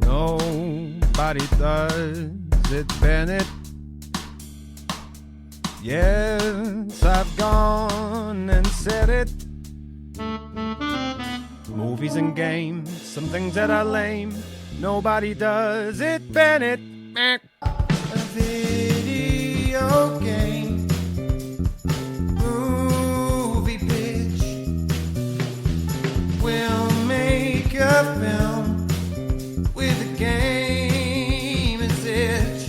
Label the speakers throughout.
Speaker 1: Nobody does it, Bennett. Yes, I've gone and said it. Movies and games, some things that are lame. Nobody does it, Bennett. A video game, movie pitch. We'll make a film with a game and itch.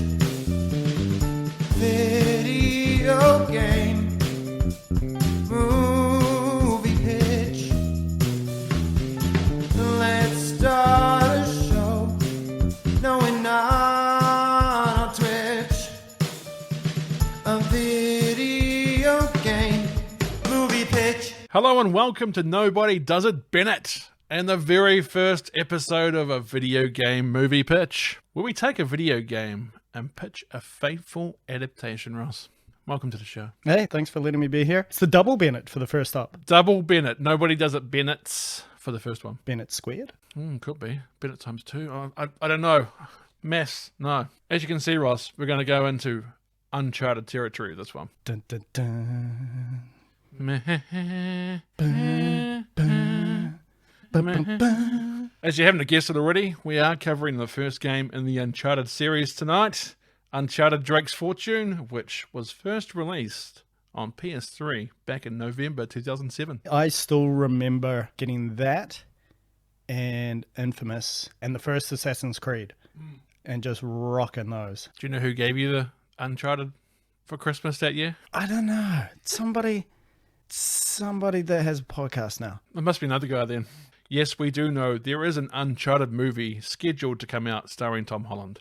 Speaker 1: Video game, movie pitch. Let's start a show. No, we're not on Twitch. A video game, movie pitch.
Speaker 2: Hello and welcome to Nobody Does It Bennett, and the very first episode of a video game movie pitch, where we take a video game and pitch a faithful adaptation, Ross. Welcome to the show.
Speaker 3: Hey, thanks for letting me be here. It's the double Bennett for the first up.
Speaker 2: Double Bennett. Nobody Does It Bennett's for the first one.
Speaker 3: Bennett squared?
Speaker 2: Could be. Bennett times two. I don't know. Mess. No. As you can see, Ross, we're going to go into Uncharted territory with this one.
Speaker 3: Dun, dun, dun.
Speaker 2: As you haven't guessed it already, we are covering the first game in the Uncharted series tonight, Uncharted Drake's Fortune, which was first released on PS3 back in November 2007.
Speaker 3: I still remember getting that and Infamous and the first Assassin's Creed and just rocking those.
Speaker 2: Do you know who gave you the Uncharted for Christmas that year?
Speaker 3: I don't know. Somebody that has a podcast now.
Speaker 2: It must be another guy then. Yes, we do know there is an Uncharted movie scheduled to come out starring Tom Holland.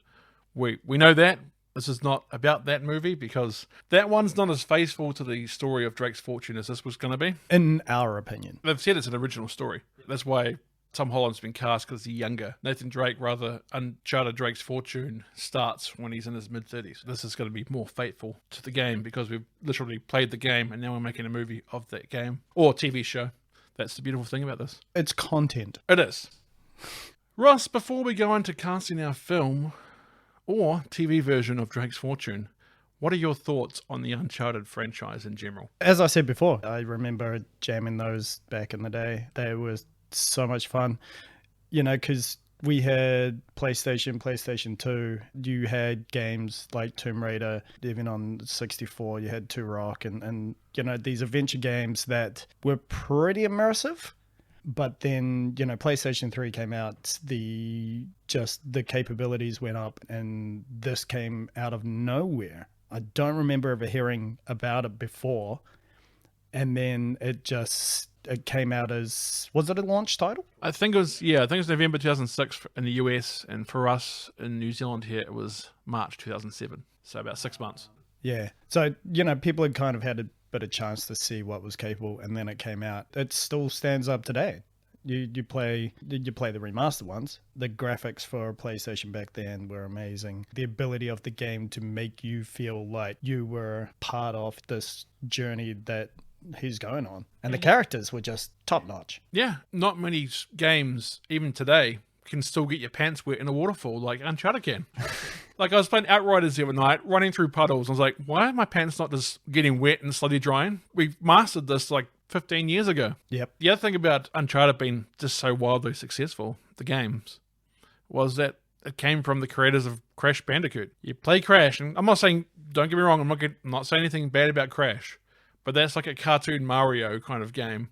Speaker 2: We know that. This is not about that movie because that one's not as faithful to the story of Drake's Fortune as this was going to be.
Speaker 3: In our opinion.
Speaker 2: They've said it's an original story. That's why Tom Holland's been cast, because he's younger. Nathan Drake, rather, Uncharted Drake's Fortune starts when he's in his mid-30s. This is going to be more faithful to the game because we've literally played the game and now we're making a movie of that game. Or TV show. That's the beautiful thing about this.
Speaker 3: It's content.
Speaker 2: It is. Ross, before we go into casting our film or TV version of Drake's Fortune, what are your thoughts on the Uncharted franchise in general?
Speaker 3: As I said before, I remember jamming those back in the day. They were so much fun, you know, because we had PlayStation 2. You had games like Tomb Raider, even on 64, you had Turok and you know, these adventure games that were pretty immersive. But then, you know, PlayStation 3 came out, the capabilities went up, and this came out of nowhere. I don't remember ever hearing about it before. And then it came out as, was it a launch title?
Speaker 2: I think it was November 2006 in the US, and for us in New Zealand here, it was March 2007. So about 6 months. Yeah.
Speaker 3: So, you know, people had kind of had a bit of chance to see what was capable, and then it came out. It still stands up today. You play the remastered ones. The graphics for PlayStation back then were amazing. The ability of the game to make you feel like you were part of this journey that he's going on. And the characters were just top notch.
Speaker 2: Yeah, not many games, even today, can still get your pants wet in a waterfall like Uncharted can. Like, I was playing Outriders the other night, running through puddles. I was like, why are my pants not just getting wet and slowly drying? We mastered this like 15 years ago.
Speaker 3: Yep.
Speaker 2: The other thing about Uncharted being just so wildly successful, the games, was that it came from the creators of Crash Bandicoot. You play Crash, and I'm not saying, don't get me wrong, I'm not saying anything bad about Crash, but that's like a cartoon Mario kind of game.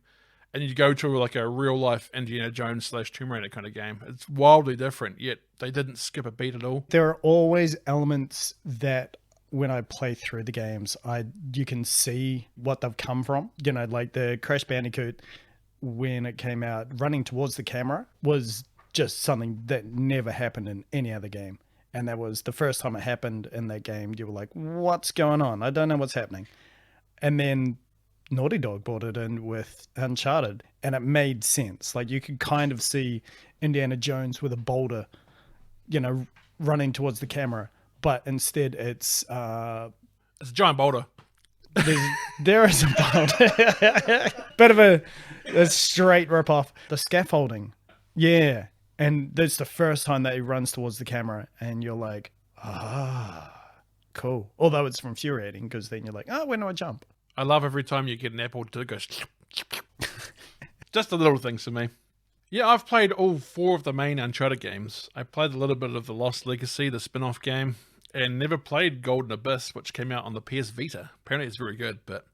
Speaker 2: And you go to like a real life Indiana Jones / Tomb Raider kind of game. It's wildly different, yet they didn't skip a beat at all.
Speaker 3: There are always elements that when I play through the games, you can see what they've come from. You know, like the Crash Bandicoot, when it came out, running towards the camera was just something that never happened in any other game. And that was the first time it happened in that game. You were like, what's going on? I don't know what's happening. And then Naughty Dog brought it in with Uncharted, and it made sense. Like, you could kind of see Indiana Jones with a boulder, you know, running towards the camera, but instead it's
Speaker 2: a giant boulder.
Speaker 3: There is a boulder. Bit of a straight rip off. The scaffolding. Yeah. And that's the first time that he runs towards the camera, and you're like, cool. Although it's infuriating, because then you're like, when do I jump?
Speaker 2: I love every time you get an apple to go. Just the little things for me. Yeah, I've played all 4 of the main Uncharted games. I played a little bit of the Lost Legacy, the spin-off game, and never played Golden Abyss, which came out on the PS Vita. Apparently it's very good, but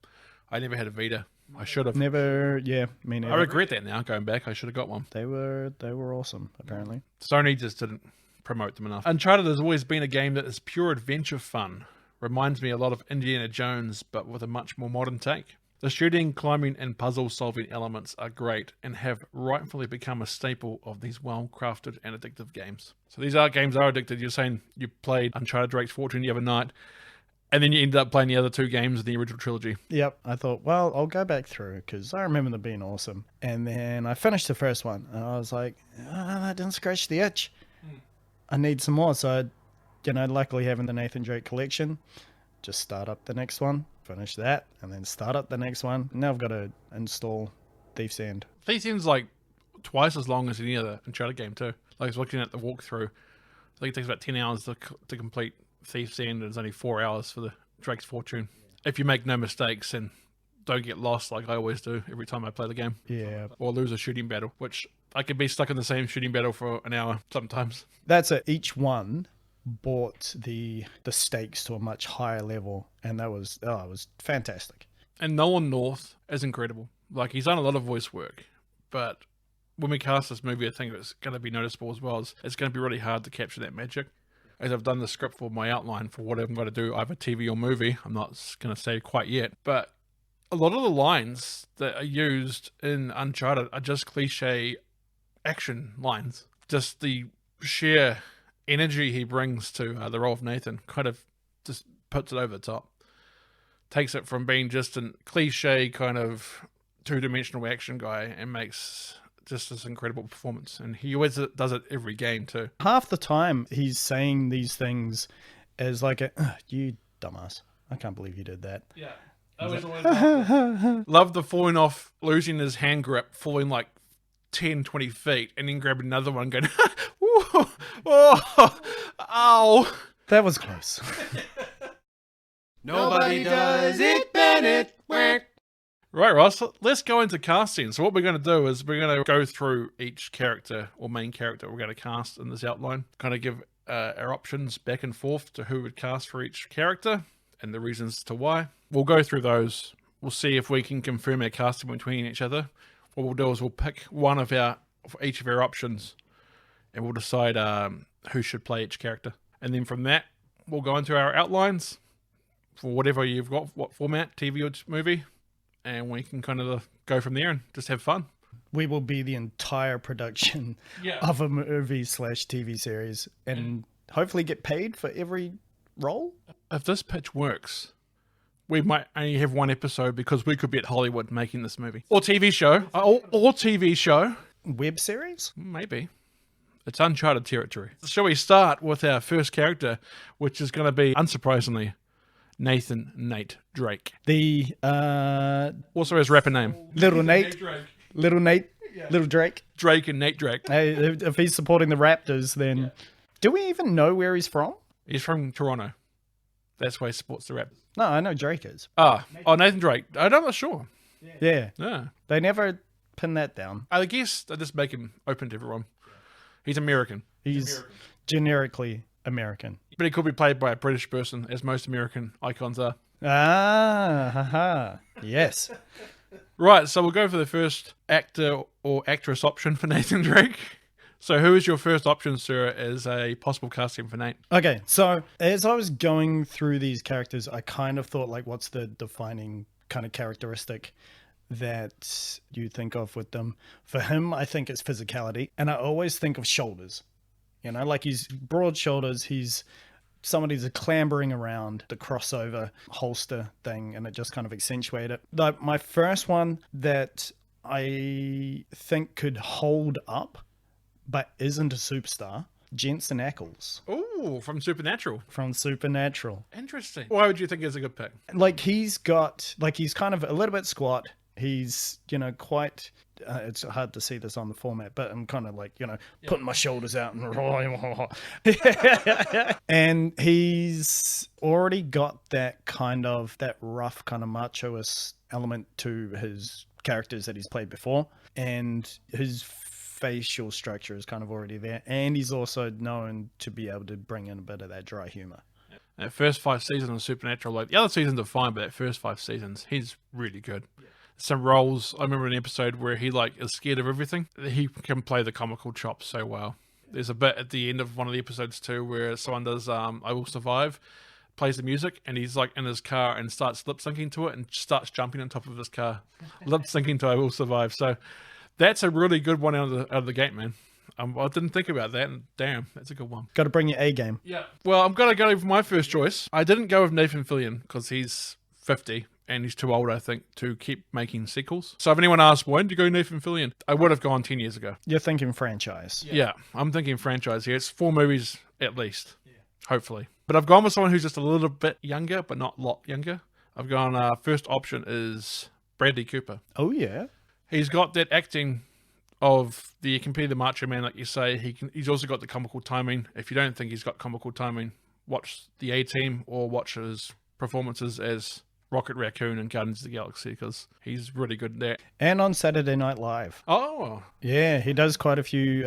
Speaker 2: I never had a Vita. I should have.
Speaker 3: Never, yeah, me neither.
Speaker 2: I regret that now, going back. I should have got one.
Speaker 3: They were awesome, apparently.
Speaker 2: Sony just didn't promote them enough. Uncharted has always been a game that is pure adventure fun. Reminds me a lot of Indiana Jones, but with a much more modern take. The shooting, climbing, and puzzle-solving elements are great and have rightfully become a staple of these well-crafted and addictive games. So these games are addictive. You're saying you played Uncharted Drake's Fortune the other night, and then you ended up playing the other 2 games in the original trilogy.
Speaker 3: Yep, I thought, well, I'll go back through, because I remember them being awesome. And then I finished the first one, and I was like, that didn't scratch the itch. I need some more. So, luckily having the Nathan Drake collection, just start up the next one, finish that, and then start up the next one. Now I've got to install Thief's End.
Speaker 2: Thief's End's like twice as long as any other Uncharted game too. Like I was looking at the walkthrough. I think it takes about 10 hours to complete Thief's End, and it's only 4 hours for the Drake's Fortune. If you make no mistakes and don't get lost like I always do every time I play the game.
Speaker 3: Yeah.
Speaker 2: Or lose a shooting battle, which I could be stuck in the same shooting battle for an hour sometimes.
Speaker 3: That's it. Each one brought the stakes to a much higher level, and that was it was fantastic.
Speaker 2: And Nolan North is incredible. Like, he's done a lot of voice work, but when we cast this movie, I think it's going to be noticeable as well. It's going to be really hard to capture that magic. As I've done the script for my outline for what I'm going to do, either TV or movie, I'm not going to say quite yet, but a lot of the lines that are used in Uncharted are just cliche action lines. Just the sheer energy he brings to the role of Nathan kind of just puts it over the top. Takes it from being just a cliche kind of two-dimensional action guy and makes just this incredible performance. And he always does it every game too. Half
Speaker 3: the time he's saying these things as like you dumbass. I can't believe you did that.
Speaker 2: Yeah. I always love the falling off, losing his hand grip, falling like 10, 20 feet, and then grabbing another one going, ow.
Speaker 3: That was close.
Speaker 1: Nobody does it, Bennett.
Speaker 2: Right, Ross, let's go into casting. So what we're going to do is we're going to go through each character or main character we're going to cast in this outline, kind of give our options back and forth to who would cast for each character and the reasons to why. We'll go through those. We'll see if we can confirm our casting between each other. What we'll do is we'll pick one for each of our options, and we'll decide who should play each character. And then from that, we'll go into our outlines for whatever you've got, what format, TV or movie, and we can kind of go from there and just have fun.
Speaker 3: We will be the entire production of a movie/TV series, and hopefully get paid for every role.
Speaker 2: If this pitch works, we might only have one episode because we could be at Hollywood making this movie. Or TV show. Or TV show.
Speaker 3: Web series?
Speaker 2: Maybe. It's uncharted territory. Shall we start with our first character, which is going to be, unsurprisingly, Nate Drake.
Speaker 3: The
Speaker 2: also his rapper name.
Speaker 3: Little Nate. Little Nate.
Speaker 2: Yeah.
Speaker 3: Little Drake.
Speaker 2: Drake and Nate Drake.
Speaker 3: Hey, if he's supporting the Raptors, then do we even know where he's from?
Speaker 2: He's from Toronto. That's why he supports the Raptors.
Speaker 3: No, I know Drake is.
Speaker 2: Nathan Drake. I'm not sure.
Speaker 3: Yeah.
Speaker 2: Yeah.
Speaker 3: They never pin that down.
Speaker 2: I guess they just make him open to everyone. He's American.
Speaker 3: He's generically American.
Speaker 2: But he could be played by a British person, as most American icons are.
Speaker 3: Yes.
Speaker 2: Right, so we'll go for the first actor or actress option for Nathan Drake. So who is your first option, sir, as a possible casting for Nate?
Speaker 3: Okay, so as I was going through these characters, I kind of thought, like, what's the defining kind of characteristic that you think of with them? For him, I think it's physicality. And I always think of shoulders. You know, like he's broad shoulders. He's somebody's clambering around the crossover holster thing, and it just kind of accentuated it. Like my first one that I think could hold up, but isn't a superstar, Jensen Ackles.
Speaker 2: Oh, from Supernatural.
Speaker 3: From Supernatural.
Speaker 2: Interesting. Why would you think he's a good pick?
Speaker 3: Like he's kind of a little bit squat. He's, quite it's hard to see this on the format, but I'm kind of like, putting my shoulders out and and he's already got that rough kind of machoist element to his characters that he's played before, and his facial structure is kind of already there, and he's also known to be able to bring in a bit of that dry humor.
Speaker 2: That first 5 seasons of Supernatural, like the other seasons are fine, but that first 5 seasons, he's really good. Yeah. Some roles, I remember an episode where he like is scared of everything. He can play the comical chops so well. There's a bit at the end of one of the episodes too where someone does I Will Survive, plays the music, and he's like in his car and starts lip syncing to it and starts jumping on top of his car, lip syncing to I Will Survive. So that's a really good one out of the gate, man. I didn't think about that, and damn, that's a good one.
Speaker 3: Got to bring your A game.
Speaker 2: Yeah. Well, I'm going to go for my first choice. I didn't go with Nathan Fillion because he's 50 and he's too old, I think, to keep making sequels. So if anyone asks, when did you go Nathan Fillion? I would have gone 10 years ago.
Speaker 3: You're thinking franchise.
Speaker 2: Yeah, I'm thinking franchise here. It's 4 movies at least, hopefully. But I've gone with someone who's just a little bit younger, but not a lot younger. I've gone, first option is Bradley Cooper.
Speaker 3: Oh, yeah.
Speaker 2: He's got that acting of the complete the macho man, like you say. He's also got the comical timing. If you don't think he's got comical timing, watch the A-Team or watch his performances as Rocket Raccoon and Guardians of the Galaxy, because he's really good there.
Speaker 3: And on Saturday Night Live.
Speaker 2: Oh.
Speaker 3: Yeah, he does quite a few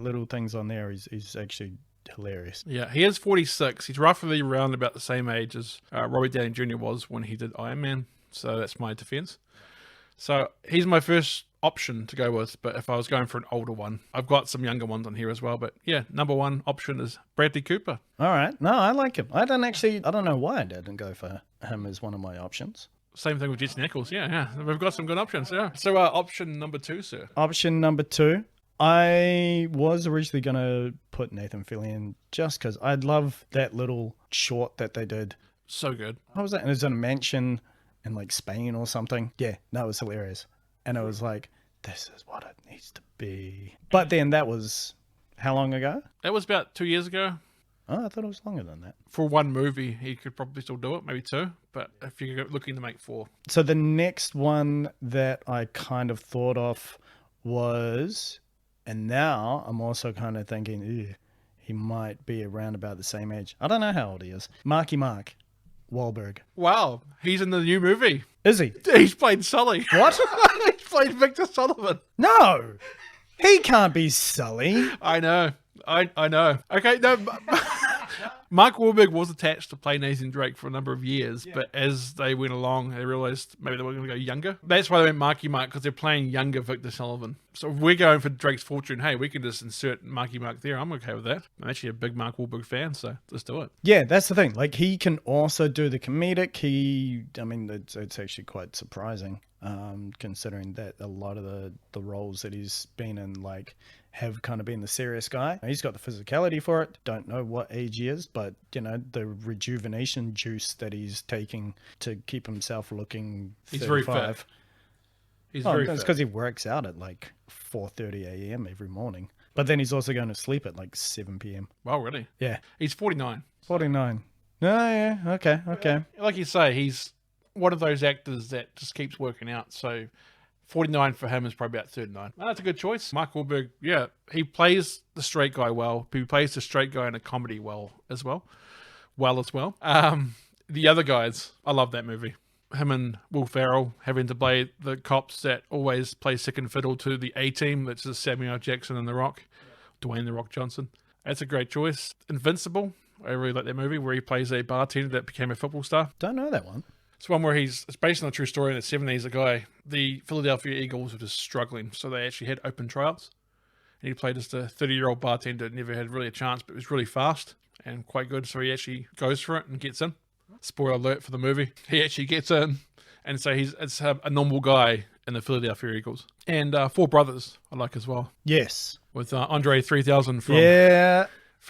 Speaker 3: little things on there. He's actually hilarious.
Speaker 2: Yeah, he is 46. He's roughly around about the same age as Robert Downey Jr. was when he did Iron Man. So that's my defense. So he's my first option to go with, but if I was going for an older one, I've got some younger ones on here as well. But yeah, number one option is Bradley Cooper.
Speaker 3: All right. No, I like him. I don't know why I didn't go for him as one of my options.
Speaker 2: Same thing with Jensen Ackles. Yeah. We've got some good options. Yeah. So option number 2, sir.
Speaker 3: Option number 2. I was originally going to put Nathan Fillion just because I love that little short that they did.
Speaker 2: So good.
Speaker 3: What was that? It was in a mansion in like Spain or something. Yeah, no, it was hilarious. And it was like, this is what it needs to be. But then that was how long ago?
Speaker 2: That was about 2 years ago.
Speaker 3: Oh, I thought it was longer than that.
Speaker 2: For one movie, he could probably still do it, maybe 2. But if you're looking to make 4.
Speaker 3: So the next one that I kind of thought of was, and now I'm also kind of thinking, he might be around about the same age. I don't know how old he is. Marky Mark. Wahlberg.
Speaker 2: Wow, he's in the new movie.
Speaker 3: Is he?
Speaker 2: He's played Sully.
Speaker 3: What?
Speaker 2: He's played Victor Sullivan.
Speaker 3: No, he can't be Sully.
Speaker 2: I know. I know. Okay, no. Mark Wahlberg was attached to play Nathan Drake for a number of years, but as they went along, they realized maybe they were going to go younger. That's why they went Marky Mark, because they're playing younger Victor Sullivan. So if we're going for Drake's fortune, hey, we can just insert Marky Mark there. I'm okay with that. I'm actually a big Mark Wahlberg fan, so let's do it.
Speaker 3: Yeah, that's the thing. Like, he can also do the comedic. It's actually quite surprising, considering that a lot of the roles that he's been in, like, have kind of been the serious guy. He's got the physicality for it. Don't know what age he is, but, the rejuvenation juice that he's taking to keep himself looking 35.
Speaker 2: He's very fit. He's very fit.
Speaker 3: It's because he works out at like 4:30 a.m. every morning. But then he's also going to sleep at like 7 p.m.
Speaker 2: Wow, really?
Speaker 3: Yeah.
Speaker 2: He's 49.
Speaker 3: 49. Oh, yeah. Okay.
Speaker 2: Like you say, he's one of those actors that just keeps working out. So 49 for him is probably about 39. Oh, that's a good choice. Mark Wahlberg, yeah, he plays the straight guy well. He plays the straight guy in a comedy well as well. The other guys, I love that movie. Him and Will Ferrell having to play the cops that always play second fiddle to the A-Team, which is Samuel L. Jackson and The Rock, Dwayne The Rock Johnson. That's a great choice. Invincible, I really like that movie, where he plays a bartender that became a football star.
Speaker 3: Don't know that one.
Speaker 2: It's one where it's based on a true story. In the 70s, the Philadelphia Eagles were just struggling, so they actually had open tryouts. And he played just a 30-year-old bartender that never had really a chance, but was really fast and quite good. So he actually goes for it and gets in. Spoiler alert for the movie. He actually gets in. And so it's a normal guy in the Philadelphia Eagles. And Four Brothers I like as well.
Speaker 3: Yes.
Speaker 2: With Andre 3000 from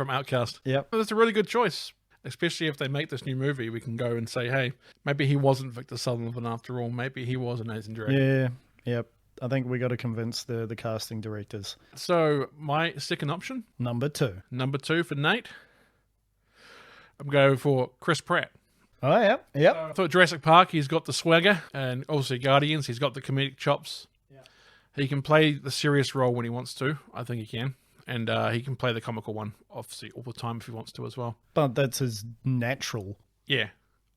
Speaker 2: Outkast.
Speaker 3: Yep.
Speaker 2: That's a really good choice. Especially if they make this new movie, we can go and say, hey, maybe he wasn't Victor Sullivan after all. Maybe he was an Nathan Drake.
Speaker 3: Yeah. Yep. I think we got to convince the casting directors.
Speaker 2: So my second option.
Speaker 3: Number 2.
Speaker 2: Number 2 for Nate. I'm going for Chris Pratt.
Speaker 3: Oh, yep.
Speaker 2: I thought Jurassic Park, he's got the swagger, and obviously Guardians, he's got the comedic chops. Yeah. He can play the serious role when he wants to. I think he can. And he can play the comical one, obviously, all the time if he wants to as well.
Speaker 3: But that's his natural.
Speaker 2: Yeah.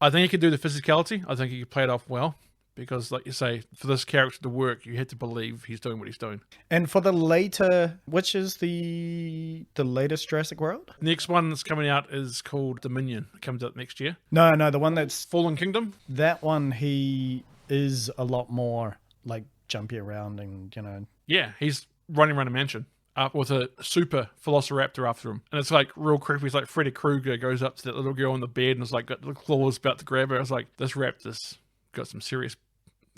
Speaker 2: I think he could do the physicality. I think he could play it off well. Because, like you say, for this character to work, you had to believe he's doing what he's doing.
Speaker 3: And for the later, which is the latest Jurassic World?
Speaker 2: Next one that's coming out is called Dominion. It comes out next year.
Speaker 3: No, the one that's...
Speaker 2: Fallen Kingdom?
Speaker 3: That one, he is a lot more, like, jumpy around and, you know...
Speaker 2: Yeah, he's running around a mansion with a super velociraptor after him. And it's, like, real creepy. It's like Freddy Krueger goes up to that little girl in the bed and is, like, got the claws about to grab her. It's like, this raptor's got some serious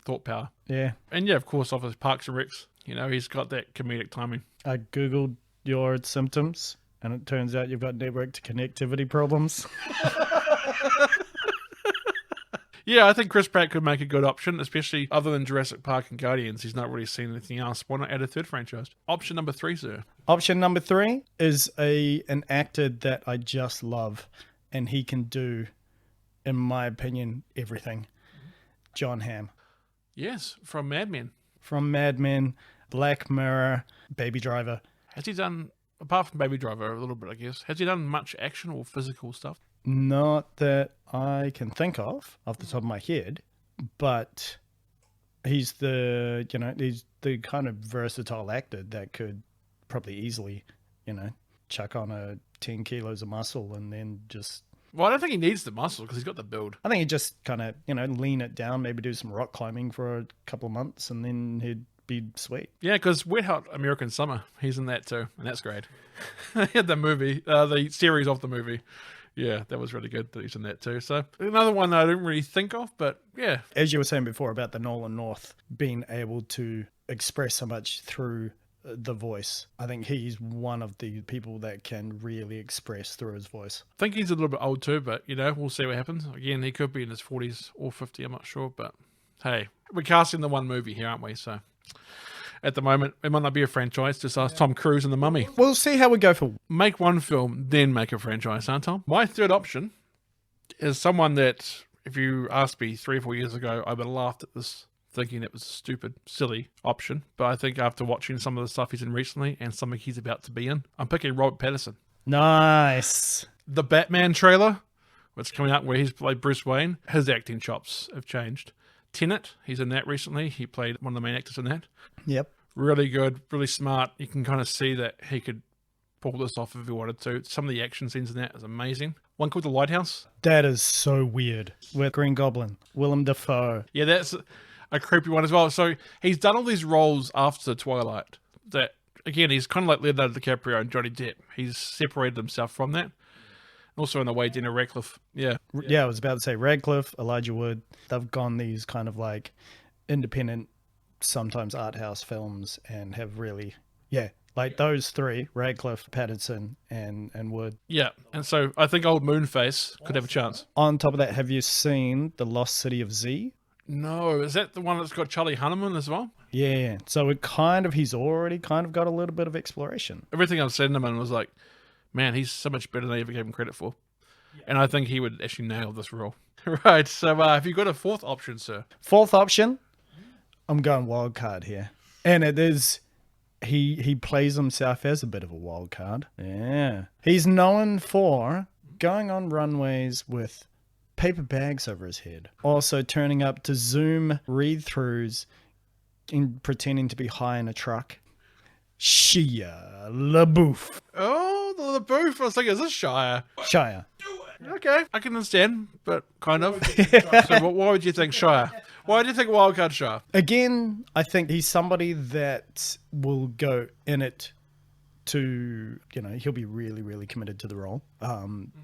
Speaker 2: thought power.
Speaker 3: Yeah.
Speaker 2: And yeah, of course, off his Parks and Recs, you know, he's got that comedic timing.
Speaker 3: I Googled your symptoms, and it turns out you've got network to connectivity problems.
Speaker 2: Yeah, I think Chris Pratt could make a good option, especially other than Jurassic Park and Guardians. He's not really seen anything else. Why not add a third franchise? Option number 3, sir.
Speaker 3: Option number 3 is an actor that I just love, and he can do, in my opinion, everything. John Hamm.
Speaker 2: Yes, from Mad Men.
Speaker 3: From Mad Men, Black Mirror, Baby Driver.
Speaker 2: Has he done, apart from Baby Driver a little bit, I guess, has he done much action or physical stuff?
Speaker 3: Not that I can think of off the top of my head, but he's the kind of versatile actor that could probably easily, chuck on 10 kilos of muscle and then just...
Speaker 2: Well, I don't think he needs the muscle because he's got the build.
Speaker 3: I think he'd just kind of, lean it down, maybe do some rock climbing for a couple of months, and then he'd be sweet.
Speaker 2: Yeah, because Wet Hot American Summer, he's in that too, and that's great. He had the movie, the series of the movie. Yeah, that was really good that he's in that too. So another one I didn't really think of, but yeah.
Speaker 3: As you were saying before about the Nolan North being able to express so much through the voice, I think he's one of the people that can really express through his voice.
Speaker 2: I think he's a little bit old too, but we'll see what happens. Again, he could be in his 40s or 50, I'm not sure, but hey, we're casting the one movie here, aren't we? So at the moment, it might not be a franchise, just ask Tom Cruise and The Mummy.
Speaker 3: We'll see how we go for...
Speaker 2: Make one film, then make a franchise, huh, Tom? My third option is someone that, if you asked me 3 or 4 years ago, I would have laughed at this, thinking it was a stupid, silly option. But I think after watching some of the stuff he's in recently and something he's about to be in, I'm picking Robert Pattinson.
Speaker 3: Nice.
Speaker 2: The Batman trailer, what's coming out where he's played Bruce Wayne, his acting chops have changed. Tenet, he's in that recently. He played one of the main actors in that.
Speaker 3: Yep.
Speaker 2: Really good, really smart. You can kind of see that he could pull this off if he wanted to. Some of the action scenes in that is amazing. One called The Lighthouse.
Speaker 3: That is so weird. With Green Goblin, Willem Dafoe.
Speaker 2: Yeah, that's a creepy one as well. So he's done all these roles after Twilight that, again, he's kind of like Leonardo DiCaprio and Johnny Depp. He's separated himself from that. Also in the way, Daniel Radcliffe. Yeah,
Speaker 3: I was about to say Radcliffe, Elijah Wood. They've gone these kind of like independent, sometimes art house films and have really, like those three, Radcliffe, Pattinson, and Wood.
Speaker 2: Yeah, and so I think old Moonface could have a chance.
Speaker 3: On top of that, have you seen The Lost City of Z?
Speaker 2: No, is that the one that's got Charlie Hunnam as well?
Speaker 3: Yeah, so he's already kind of got a little bit of exploration.
Speaker 2: Everything I've seen him in was like, man, he's so much better than I ever gave him credit for. And I think he would actually nail this role. Right, so have you got a fourth option, sir?
Speaker 3: Fourth option, I'm going wild card here. And it is, he plays himself as a bit of a wild card. Yeah. He's known for going on runways with paper bags over his head. Also turning up to Zoom read-throughs and pretending to be high in a truck. Shia LaBeouf.
Speaker 2: Oh, the LaBeouf. I was thinking, is this Shia?
Speaker 3: Shia.
Speaker 2: Okay, I can understand, but kind of. So why would you think Shia? Why do you think Wildcard Shia?
Speaker 3: Again, I think he's somebody that will go in it to, he'll be really, really committed to the role.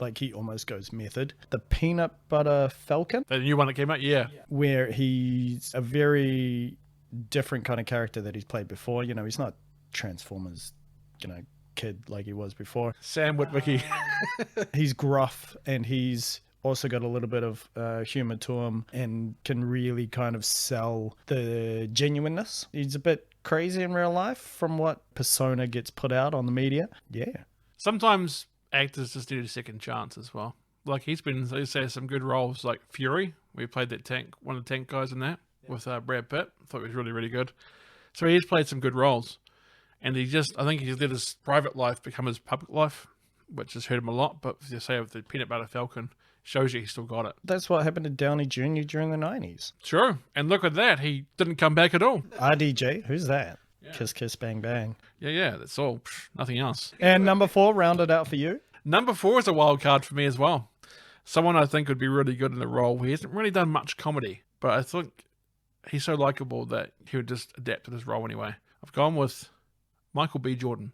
Speaker 3: Like he almost goes method. The Peanut Butter Falcon.
Speaker 2: The new one that came out, yeah.
Speaker 3: Where he's a very different kind of character that he's played before. He's not Transformers, kid like he was before.
Speaker 2: Sam Witwicky.
Speaker 3: He's gruff and he's also got a little bit of humor to him and can really kind of sell the genuineness. He's a bit crazy in real life from what persona gets put out on the media. Yeah.
Speaker 2: Sometimes actors just need a second chance as well. Like he's had some good roles like Fury. We played that tank, one of the tank guys in that with Brad Pitt. I thought it was really, really good. So he's played some good roles. And I think he's let his private life become his public life, which has hurt him a lot. But as you say, with the Peanut Butter Falcon, shows you he still got it.
Speaker 3: That's what happened to Downey Jr. during the 90s.
Speaker 2: Sure. And look at that. He didn't come back at all.
Speaker 3: RDJ, who's that?
Speaker 2: Yeah.
Speaker 3: Kiss, kiss, bang, bang.
Speaker 2: Yeah, that's all. Nothing else.
Speaker 3: And number 4, rounded out for you?
Speaker 2: Number 4 is a wild card for me as well. Someone I think would be really good in the role. He hasn't really done much comedy, but I think he's so likable that he would just adapt to his role anyway. I've gone with Michael B. Jordan.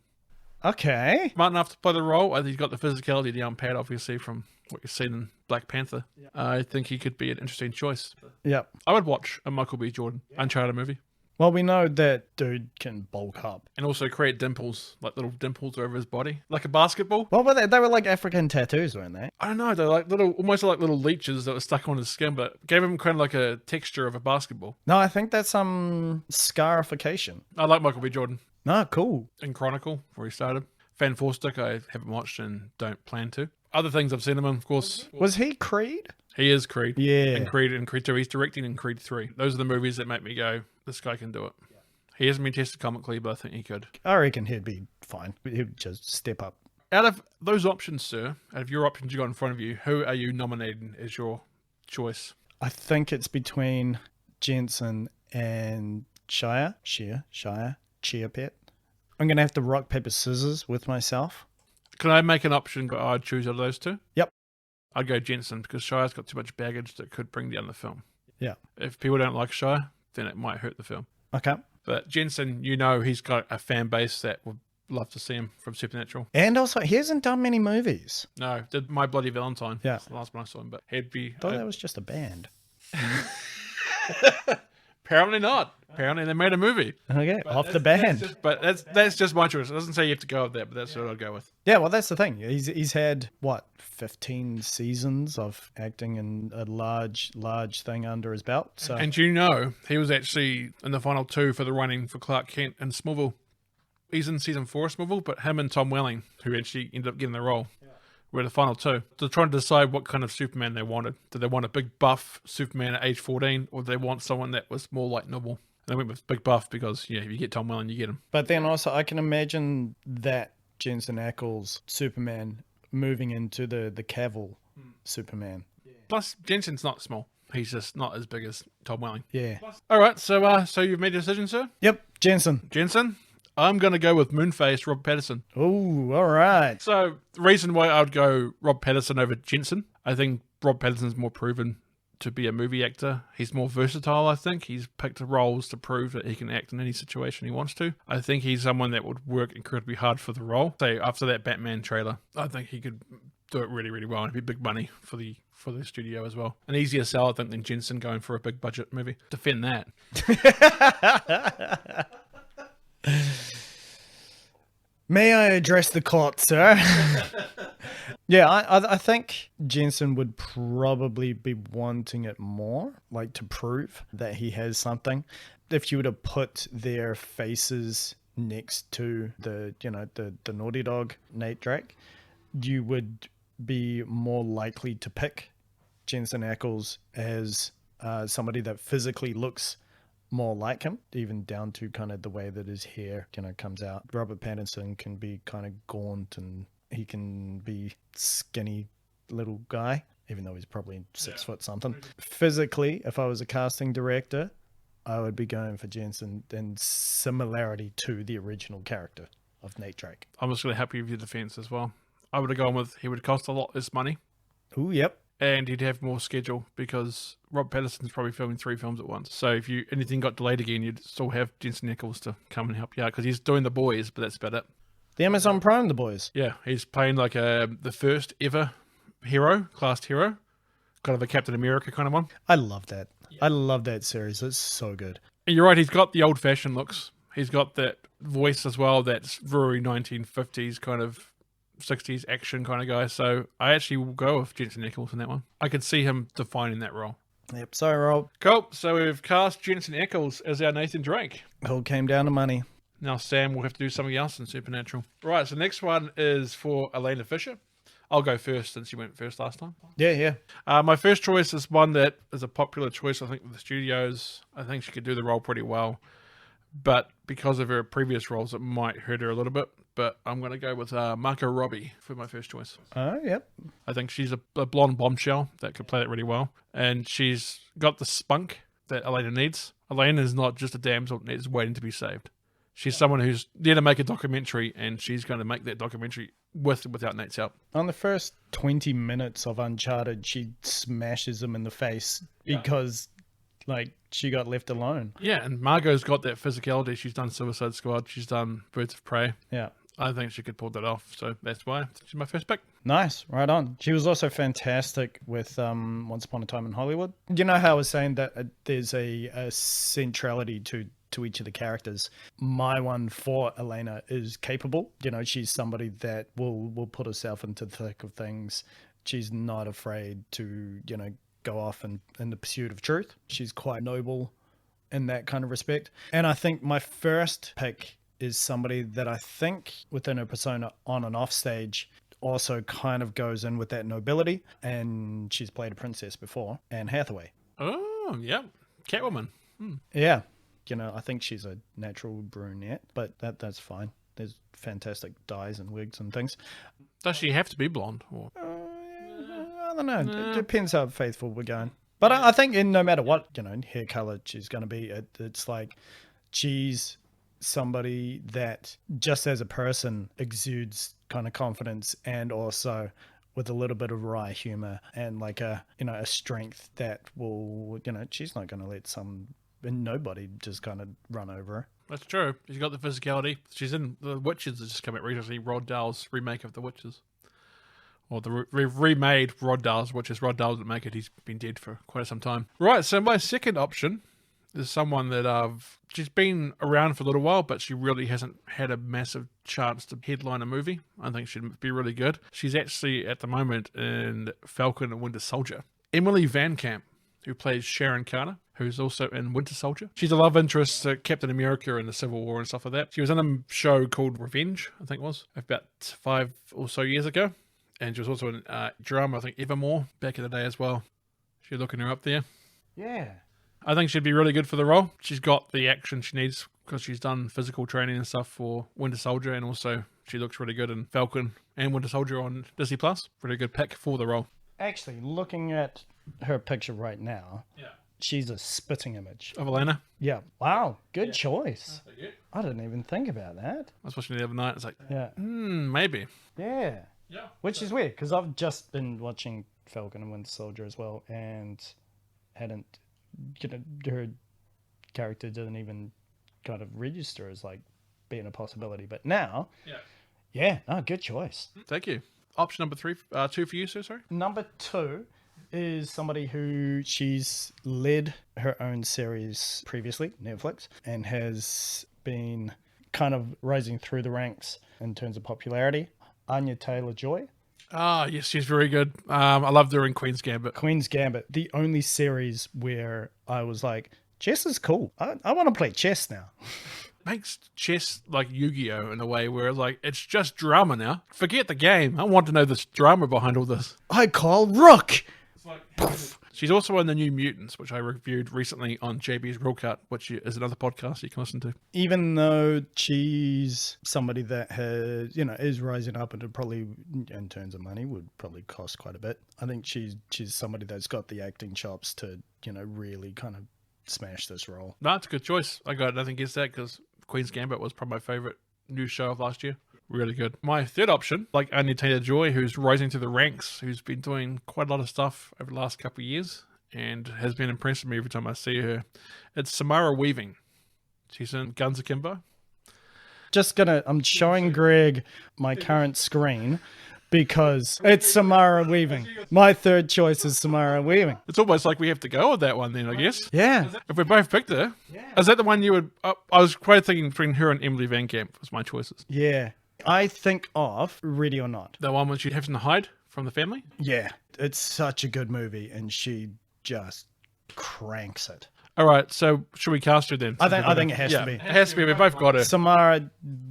Speaker 3: Okay.
Speaker 2: Smart enough to play the role. I think he's got the physicality down pat, obviously, from what you've seen in Black Panther. Yeah. I think he could be an interesting choice.
Speaker 3: Yep.
Speaker 2: I would watch a Michael B. Jordan Uncharted movie.
Speaker 3: Well, we know that dude can bulk up.
Speaker 2: And also create dimples, like little dimples over his body. Like a basketball.
Speaker 3: What were they? They were like African tattoos, weren't they?
Speaker 2: I don't know. They're like almost like little leeches that were stuck on his skin, but gave him kind of like a texture of a basketball.
Speaker 3: No, I think that's scarification.
Speaker 2: I like Michael B. Jordan.
Speaker 3: No, cool.
Speaker 2: In Chronicle, where he started. Fan Four Stick, I haven't watched and don't plan to. Other things I've seen him in, of course.
Speaker 3: Was he Creed?
Speaker 2: He is Creed.
Speaker 3: Yeah.
Speaker 2: And Creed 2. He's directing in Creed 3. Those are the movies that make me go, this guy can do it. He hasn't been tested comically, but I think he could.
Speaker 3: I reckon he'd be fine. He'd just step up.
Speaker 2: Out of those options, sir, out of your options you got in front of you, who are you nominating as your choice?
Speaker 3: I think it's between Jensen and Chia Pet. I'm going to have to rock, paper, scissors with myself.
Speaker 2: Can I make an option I'd choose out of those two?
Speaker 3: Yep.
Speaker 2: I'd go Jensen because Shia's got too much baggage that could bring down the film.
Speaker 3: Yeah.
Speaker 2: If people don't like Shia, then it might hurt the film.
Speaker 3: Okay.
Speaker 2: But Jensen, he's got a fan base that would love to see him from Supernatural.
Speaker 3: And also, he hasn't done many movies.
Speaker 2: No, did My Bloody Valentine.
Speaker 3: Yeah.
Speaker 2: That's the last one I saw him, but he'd be...
Speaker 3: I thought that was just a band.
Speaker 2: Apparently not. Apparently they made a movie.
Speaker 3: Okay, off the band.
Speaker 2: That's just my choice. It doesn't say you have to go with that, but that's what I'd go with.
Speaker 3: Yeah, well, that's the thing. He's had, 15 seasons of acting in a large thing under his belt. So.
Speaker 2: And he was actually in the final 2 for the running for Clark Kent in Smallville. He's in season 4 of Smallville, but him and Tom Welling, who actually ended up getting the role, were the final 2. They're trying to decide what kind of Superman they wanted. Did they want a big buff Superman at age 14, or did they want someone that was more like normal? And they went with big buff because, if you get Tom Welling, you get him.
Speaker 3: But then also, I can imagine that Jensen Ackles Superman moving into the Cavill Superman.
Speaker 2: Yeah. Plus, Jensen's not small. He's just not as big as Tom Welling.
Speaker 3: Yeah.
Speaker 2: All right, so you've made a decision, sir?
Speaker 3: Yep, Jensen.
Speaker 2: I'm going to go with Moonface Rob Pattinson.
Speaker 3: Oh, all right.
Speaker 2: So the reason why I would go Rob Pattinson over Jensen, I think Rob Pattinson's more proven to be a movie actor. He's more versatile, I think. He's picked roles to prove that he can act in any situation he wants to. I think he's someone that would work incredibly hard for the role. Say, after that Batman trailer, I think he could do it really, really well. And it'd be big money for the studio as well. An easier sell, I think, than Jensen going for a big budget movie. Defend that.
Speaker 3: May I address the court, sir? Yeah, I think Jensen would probably be wanting it more, like to prove that he has something. If you were to put their faces next to the Naughty Dog Nate Drake, you would be more likely to pick Jensen Ackles as somebody that physically looks more like him, even down to kind of the way that his hair comes out. Robert Pattinson can be kind of gaunt, and he can be skinny little guy, even though he's probably 6 foot something. Physically, if I was a casting director, I would be going for Jensen in similarity to the original character of Nate Drake.
Speaker 2: I'm just going to help you with your defense as well. I would have gone with he would cost a lot less money.
Speaker 3: Ooh, yep.
Speaker 2: And he'd have more schedule because Rob Pattinson's probably filming 3 films at once. So if anything got delayed again, you'd still have Jensen Ackles to come and help you out because he's doing The Boys, but that's about it.
Speaker 3: The Amazon Prime The Boys.
Speaker 2: Yeah, he's playing like the first ever classed hero, kind of a Captain America kind of one.
Speaker 3: I love that. Yeah. I love that series. It's so good.
Speaker 2: And you're right, he's got the old-fashioned looks. He's got that voice as well that's very 1950s kind of 60s action kind of guy. So I actually will go with Jensen Ackles in that one. I could see him defining that role.
Speaker 3: Yep, sorry, Rob.
Speaker 2: Cool. So we've cast Jensen Ackles as our Nathan Drake.
Speaker 3: It all came down to money.
Speaker 2: Now Sam will have to do something else in Supernatural. Right, so the next one is for Elena Fisher. I'll go first since you went first last time.
Speaker 3: Yeah.
Speaker 2: My first choice is one that is a popular choice, I think, with the studios. I think she could do the role pretty well. but because of her previous roles, it might hurt her a little bit. But I'm going to go with Margot Robbie for my first choice.
Speaker 3: Oh, yep.
Speaker 2: I think she's a blonde bombshell that could play that really well. And she's got the spunk that Elena needs. Elena is not just a damsel that is waiting to be saved. She's someone who's there to make a documentary, and she's going to make that documentary with or without Nate's help.
Speaker 3: On the first 20 minutes of Uncharted, she smashes him in the face because, like, she got left alone.
Speaker 2: Yeah, and Margot's got that physicality. She's done Suicide Squad. She's done Birds of Prey.
Speaker 3: Yeah.
Speaker 2: I think she could pull that off, so that's why she's my first pick.
Speaker 3: Nice, right on. She was also fantastic with Once Upon a Time in Hollywood. You know how I was saying that there's a centrality to each of the characters. My one for Elena is capable. You know, she's somebody that will put herself into the thick of things. She's not afraid to, you know, go off in the pursuit of truth. She's quite noble in that kind of respect. And I think my first pick is somebody that I think within her persona on and off stage also kind of goes in with that nobility. And she's played a princess before, Anne Hathaway.
Speaker 2: Oh, yeah. Catwoman.
Speaker 3: Yeah. You know, I think she's a natural brunette, but that's fine. There's fantastic dyes and wigs and things.
Speaker 2: Does she have to be blonde? Or?
Speaker 3: I don't know. It depends how faithful we're going. But I think no matter what, you know, hair color she's going to be, it's like she's somebody that just as a person exudes kind of confidence, and also with a little bit of wry humor and like a strength that will, you know, she's not going to let nobody just kind of run over her.
Speaker 2: That's true. She's got the physicality. She's in The Witches that just came out recently, Rod Dahl's remake of The Witches. Or the remade Rod Dahl's Witches. Rod Dahl didn't make it. He's been dead for quite some time. Right, so my second option is someone that she's been around for a little while, but she really hasn't had a massive chance to headline a movie. I think she'd be really good. She's actually, at the moment, in Falcon and Winter Soldier. Emily Van Camp, who plays Sharon Carter, who's also in Winter Soldier. She's a love interest to Captain America in the Civil War and stuff like that. She was in a show called Revenge, I think it was, about 5 or so years ago. And she was also in drama, I think, Evermore, back in the day as well. She's looking her up there.
Speaker 3: Yeah.
Speaker 2: I think she'd be really good for the role. She's got the action she needs because she's done physical training and stuff for Winter Soldier, and also she looks really good in Falcon and Winter Soldier on Disney+. Really good pick for the role.
Speaker 3: Actually, looking at her picture right now,
Speaker 2: Yeah.
Speaker 3: she's a spitting image.
Speaker 2: Of Elena.
Speaker 3: Yeah. Wow. Good choice.
Speaker 2: Thank you.
Speaker 3: I didn't even think about that.
Speaker 2: I was watching it the other night. It's like,
Speaker 3: Yeah.
Speaker 2: Maybe.
Speaker 3: Yeah.
Speaker 2: Yeah.
Speaker 3: Which is weird because I've just been watching Falcon and Winter Soldier as well, and hadn't, you know, her character didn't even kind of register as like being a possibility. But now, good choice.
Speaker 2: Thank you. Option number 2 for you, sir. Sorry.
Speaker 3: Number 2 is somebody who she's led her own series previously, Netflix, and has been kind of rising through the ranks in terms of popularity. Anya Taylor-Joy.
Speaker 2: Ah, yes, she's very good. I loved her in Queen's Gambit.
Speaker 3: Queen's Gambit, the only series where I was like, chess is cool. I want to play chess now.
Speaker 2: Makes chess like Yu-Gi-Oh! In a way where like it's just drama now. Forget the game. I want to know this drama behind all this.
Speaker 3: I call Rook.
Speaker 2: She's also in The New Mutants, which I reviewed recently on JB's Real Cut, which is another podcast you can listen to.
Speaker 3: Even though she's somebody that has, you know, is rising up, and it probably, in terms of money, would probably cost quite a bit. I think she's somebody that's got the acting chops to, you know, really kind of smash this role.
Speaker 2: No, it's a good choice. I got nothing against that because Queen's Gambit was probably my favorite new show of last year. Really good. My third option, like Anya Taylor-Joy, who's rising through the ranks, who's been doing quite a lot of stuff over the last couple of years and has been impressing me every time I see her. It's Samara Weaving. She's in Guns Akimbo.
Speaker 3: I'm showing Greg my current screen because it's Samara Weaving. My third choice is Samara Weaving.
Speaker 2: It's almost like we have to go with that one then, I guess.
Speaker 3: Yeah.
Speaker 2: If we both picked her. Yeah. Is that the one you would... I was quite thinking between her and Emily Van Camp was my choices.
Speaker 3: Yeah. I think of Ready or Not.
Speaker 2: The one when she has to hide from the family?
Speaker 3: Yeah. It's such a good movie, and she just cranks it.
Speaker 2: All right, so should we cast her then?
Speaker 3: I think it has to be.
Speaker 2: It has to be. We both got her.
Speaker 3: Samara,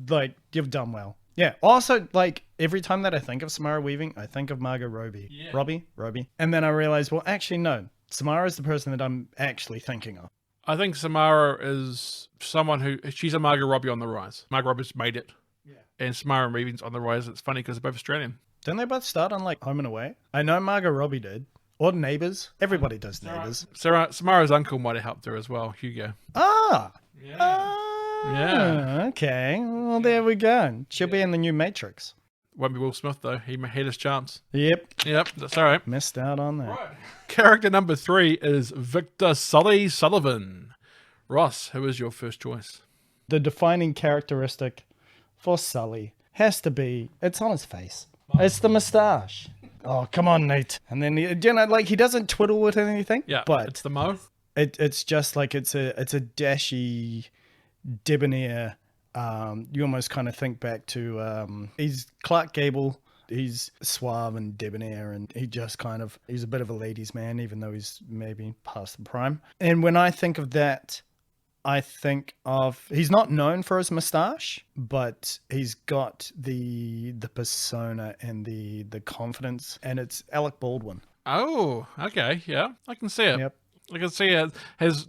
Speaker 3: like, you've done well. Yeah. Also, like, every time that I think of Samara Weaving, I think of Margot Robbie. Yeah. Robbie. And then I realize, well, actually, no. Samara is the person that I'm actually thinking of.
Speaker 2: I think Samara is someone she's a Margot Robbie on the rise. Margot Robbie's made it. Yeah. And Samara Weaving's on the rise. It's funny because they're both Australian.
Speaker 3: Didn't they both start on like Home and Away? I know Margot Robbie did. Or Neighbours. Everybody does Neighbours.
Speaker 2: Samara's uncle might have helped her as well, Hugo.
Speaker 3: Ah!
Speaker 2: Yeah. Yeah.
Speaker 3: Okay. Well, there we go. She'll be in the new Matrix.
Speaker 2: Won't be Will Smith, though. He had his chance.
Speaker 3: Yep.
Speaker 2: That's all right.
Speaker 3: Missed out on that.
Speaker 2: Right. Character number 3 is Victor Sully Sullivan. Ross, who is your first choice?
Speaker 3: The defining characteristic for Sully has to be, it's on his face. It's the moustache. Oh, come on, Nate. And then, he doesn't twiddle with anything.
Speaker 2: Yeah,
Speaker 3: but
Speaker 2: it's the mo.
Speaker 3: It's just like it's a dashy, debonair. You almost kind of think back to he's Clark Gable. He's suave and debonair, and he's a bit of a ladies' man, even though he's maybe past the prime. And when I think of that, I think of, he's not known for his moustache, but he's got the persona and the confidence, and it's Alec Baldwin.
Speaker 2: Oh, okay, yeah, I can see it.
Speaker 3: Yep.
Speaker 2: I can see his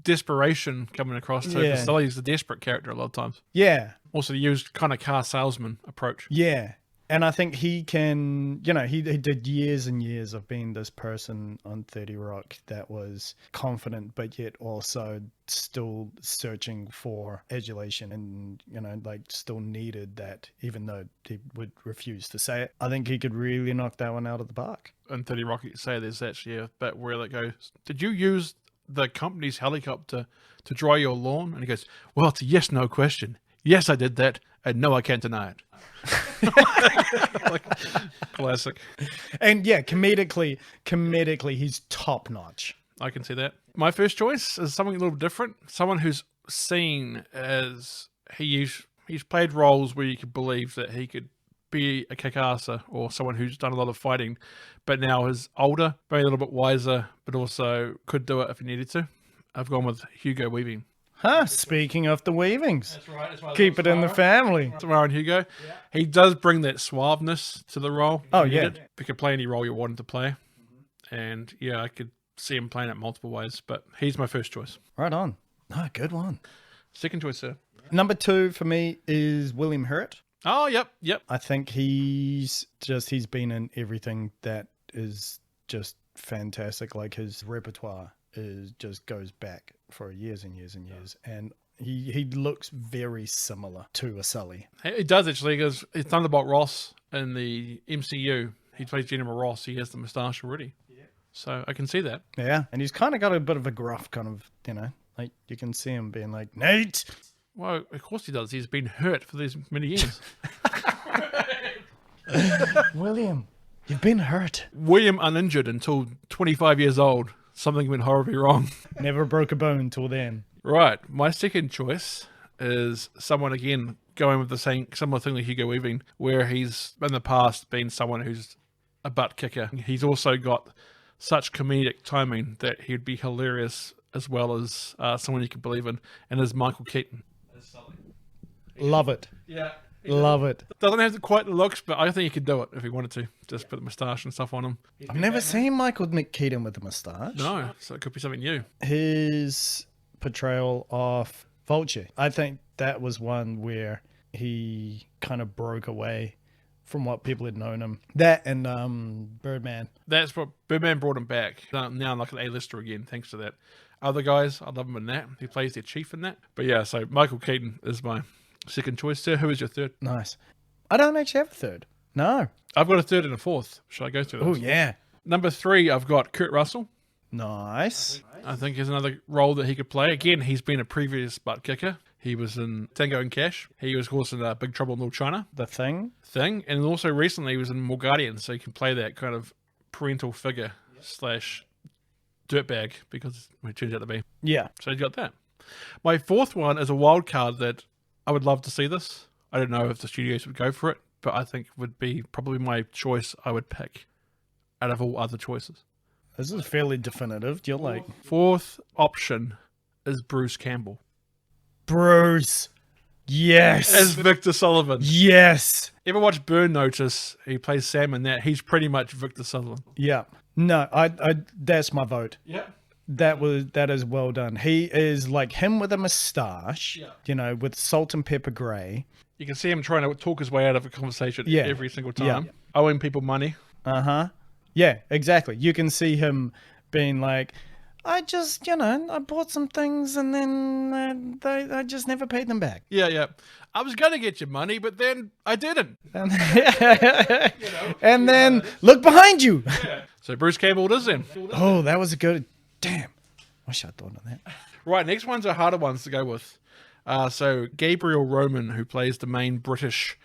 Speaker 2: desperation coming across too.
Speaker 3: Yeah.
Speaker 2: Because Sully's the desperate character a lot of times.
Speaker 3: Yeah.
Speaker 2: Also, the used kind of car salesman approach.
Speaker 3: Yeah. And I think he can, he did years and years of being this person on 30 Rock that was confident, but yet also still searching for adulation and, still needed that, even though he would refuse to say it. I think he could really knock that one out of the park.
Speaker 2: In 30 Rock, you say there's actually a bit where it goes, did you use the company's helicopter to dry your lawn? And he goes, well, it's a yes-no question. Yes, I did that, and no, I can't deny it. Classic.
Speaker 3: And yeah, comedically, he's top notch.
Speaker 2: I can see that. My first choice is something a little different. Someone who's seen as he's played roles where you could believe that he could be a kick-asser or someone who's done a lot of fighting, but now is older, maybe a little bit wiser, but also could do it if he needed to. I've gone with Hugo Weaving.
Speaker 3: Huh, speaking of the Weavings.
Speaker 2: That's right. That's why
Speaker 3: Keep it in the family.
Speaker 2: Samara and Hugo. Yeah. He does bring that suaveness to the role.
Speaker 3: Oh, yeah.
Speaker 2: He could play any role you wanted to play. And yeah, I could see him playing it multiple ways, but he's my first choice.
Speaker 3: Right on. Oh, good one.
Speaker 2: Second choice, sir.
Speaker 3: Number 2 for me is William Hurt.
Speaker 2: Oh, yep.
Speaker 3: I think he's been in everything that is just fantastic. Like his repertoire just goes back for years and years and years. And he looks very similar to a Sully.
Speaker 2: He does actually, because he's Thunderbolt Ross in the MCU. He plays General Ross. He has the moustache already. Yeah. So I can see that.
Speaker 3: Yeah. And he's kind of got a bit of a gruff kind of, like you can see him being like, Nate.
Speaker 2: Well, of course he does. He's been hurt for these many years.
Speaker 3: William, you've been hurt.
Speaker 2: William uninjured until 25 years old. Something went horribly wrong.
Speaker 3: Never broke a bone till then.
Speaker 2: Right. My second choice is someone, again, going with the same similar thing to Hugo Weaving, where he's in the past been someone who's a butt kicker. He's also got such comedic timing that he'd be hilarious as well as someone you could believe in, and is Michael Keaton.
Speaker 3: Love it.
Speaker 2: Yeah.
Speaker 3: Love it.
Speaker 2: Doesn't have quite the looks, but I think he could do it if he wanted to. Just put the moustache and stuff on him.
Speaker 3: I've never seen Michael Keaton with a moustache.
Speaker 2: No, so it could be something new.
Speaker 3: His portrayal of Vulture, I think that was one where he kind of broke away from what people had known him. That and Birdman.
Speaker 2: That's what Birdman brought him back. Now I'm like an A-lister again, thanks to that. Other guys, I love him in that. He plays their chief in that. But yeah, so Michael Keaton is my second choice, sir. Who is your third?
Speaker 3: Nice. I don't actually have a third. No.
Speaker 2: I've got a third and a fourth. Should I go through those?
Speaker 3: Oh, yeah.
Speaker 2: Number 3, I've got Kurt Russell.
Speaker 3: Nice.
Speaker 2: I think he's another role that he could play. Again, he's been a previous butt kicker. He was in Tango and Cash. He was, of course, in Big Trouble in Little China.
Speaker 3: The Thing.
Speaker 2: And also recently he was in More Guardians, so he can play that kind of parental figure / dirtbag, because it turns out to be.
Speaker 3: Yeah.
Speaker 2: So he's got that. My fourth one is a wild card that I would love to see this. I don't know if the studios would go for it, but I think would be probably my choice I would pick out of all other choices.
Speaker 3: This is fairly definitive. You're like...
Speaker 2: Fourth option is Bruce Campbell.
Speaker 3: Bruce. Yes.
Speaker 2: As Victor Sullivan.
Speaker 3: Yes.
Speaker 2: Ever watch Burn Notice? He plays Sam in that. He's pretty much Victor Sullivan.
Speaker 3: Yeah. No, I that's my vote.
Speaker 2: Yeah.
Speaker 3: That is well done. He is like him with a moustache, with salt and pepper grey.
Speaker 2: You can see him trying to talk his way out of a conversation every single time,
Speaker 3: Yeah.
Speaker 2: owing people money.
Speaker 3: Yeah, exactly. You can see him being like, I just, I bought some things and then I just never paid them back.
Speaker 2: Yeah. I was going to get you money, but then I didn't.
Speaker 3: And then look behind you.
Speaker 2: Yeah. So Bruce Campbell is then.
Speaker 3: Oh, that was a good. Damn. Wish I thought of that.
Speaker 2: Right, next ones are harder ones to go with. So Gabriel Roman, who plays the main British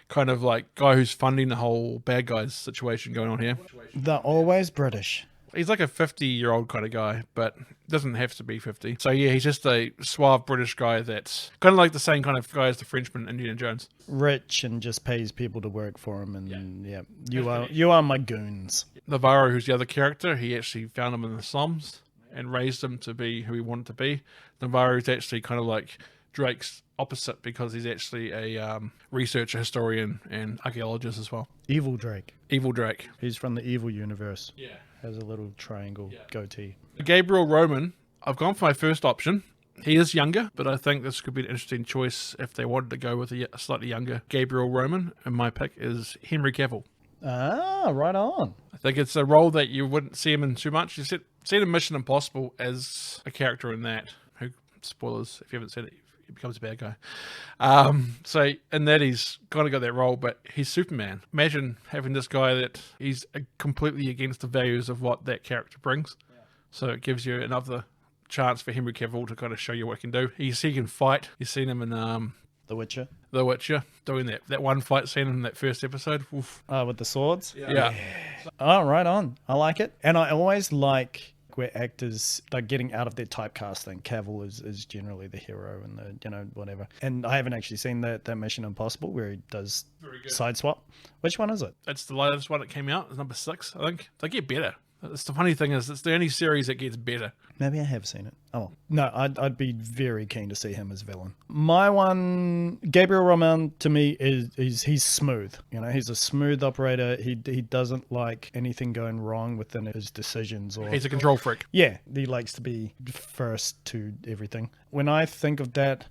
Speaker 2: kind of like guy who's funding the whole bad guys situation going on here.
Speaker 3: They're always British.
Speaker 2: He's like a 50-year-old kind of guy, but doesn't have to be 50. So yeah, he's just a suave British guy that's kind of like the same kind of guy as the Frenchman in Indiana Jones.
Speaker 3: Rich and just pays people to work for him, and you are my goons.
Speaker 2: Navarro, who's the other character, he actually found him in the slums and raised him to be who he wanted to be. Navarro is actually kind of like Drake's opposite because he's actually a researcher, historian, and archaeologist as well.
Speaker 3: Evil Drake.
Speaker 2: Evil Drake.
Speaker 3: He's from the evil universe.
Speaker 2: Yeah.
Speaker 3: Has a little triangle goatee.
Speaker 2: Gabriel Roman, I've gone for my first option. He is younger, but I think this could be an interesting choice if they wanted to go with a slightly younger Gabriel Roman. And my pick is Henry Cavill.
Speaker 3: Ah, right on.
Speaker 2: I think it's a role that you wouldn't see him in too much. You see it in Mission Impossible as a character in that. Who, spoilers, if you haven't seen it, he becomes a bad guy. So in that he's kind of got that role, but he's Superman. Imagine having this guy that he's completely against the values of what that character brings. Yeah. So it gives you another chance for Henry Cavill to kind of show you what he can do. He can fight. You've seen him in
Speaker 3: The Witcher.
Speaker 2: The Witcher, doing that one fight scene in that first episode. Oof.
Speaker 3: With the swords?
Speaker 2: Yeah.
Speaker 3: Oh, right on. I like it. And I always like where actors are getting out of their typecasting. Cavill is generally the hero and the, whatever. And I haven't actually seen that Mission Impossible where he does side swap. Which one is it?
Speaker 2: It's the latest one that came out. It's number 6, I think. They get better. It's the funny thing is, it's the only series that gets better.
Speaker 3: Maybe I have seen it. Oh, no, I'd be very keen to see him as villain. My one, Gabriel Roman, to me, he's smooth. He's a smooth operator. He doesn't like anything going wrong within his decisions. Or
Speaker 2: He's a control freak.
Speaker 3: Yeah, he likes to be first to everything. When I think of that,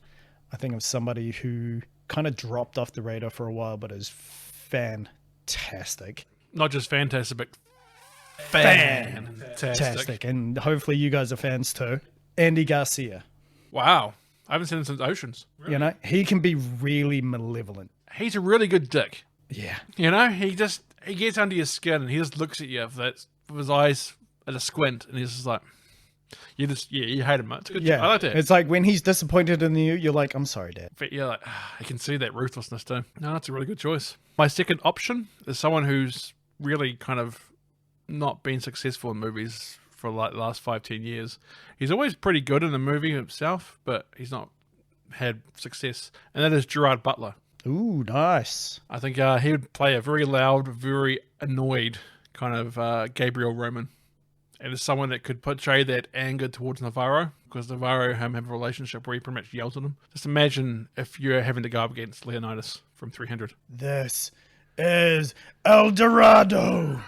Speaker 3: I think of somebody who kind of dropped off the radar for a while, but is fantastic.
Speaker 2: Not just fantastic, but fantastic.
Speaker 3: And hopefully you guys are fans too. Andy Garcia.
Speaker 2: Wow. I haven't seen him since Oceans.
Speaker 3: Really? He can be really malevolent.
Speaker 2: He's a really good dick.
Speaker 3: Yeah.
Speaker 2: He gets under your skin and he just looks at you with his eyes at a squint and he's just like, you hate him. It's good.
Speaker 3: Yeah.
Speaker 2: I like that.
Speaker 3: It's like when he's disappointed in you, you're like, I'm sorry, Dad.
Speaker 2: But you're like, I can see that ruthlessness too. No, that's a really good choice. My second option is someone who's really kind of not been successful in movies for like the last 5-10 years. He's always pretty good in the movie himself, but he's not had success. And that is Gerard Butler.
Speaker 3: Ooh, nice.
Speaker 2: I think he would play a very loud, very annoyed kind of Gabriel Roman. And it's someone that could portray that anger towards Navarro, because Navarro and him have a relationship where he pretty much yells at him. Just imagine if you're having to go up against Leonidas from 300.
Speaker 3: This is Eldorado.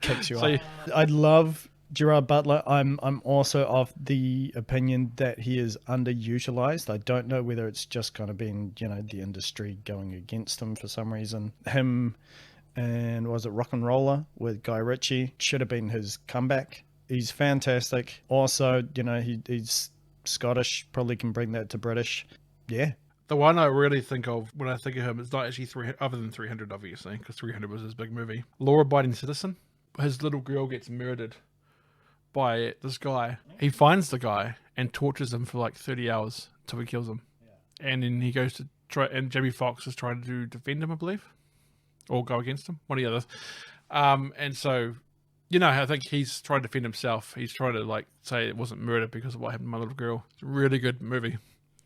Speaker 3: Kicks you off. I love Gerard Butler. I'm also of the opinion that he is underutilized. I don't know whether it's just kind of been, the industry going against him for some reason. Him and was it Rock and Roller with Guy Ritchie should have been his comeback. He's fantastic. Also, he's Scottish, probably can bring that to British. Yeah.
Speaker 2: The one I really think of when I think of him is not actually 300, other than 300, obviously, because 300 was his big movie. Law-Abiding Citizen. His little girl gets murdered by this guy. He finds the guy and tortures him for like 30 hours until he kills him. Yeah. And then he goes to try, and Jamie Foxx is trying to defend him, I believe, or go against him, one of the others. And so, I think he's trying to defend himself. He's trying to say it wasn't murder because of what happened to my little girl. It's a really good movie.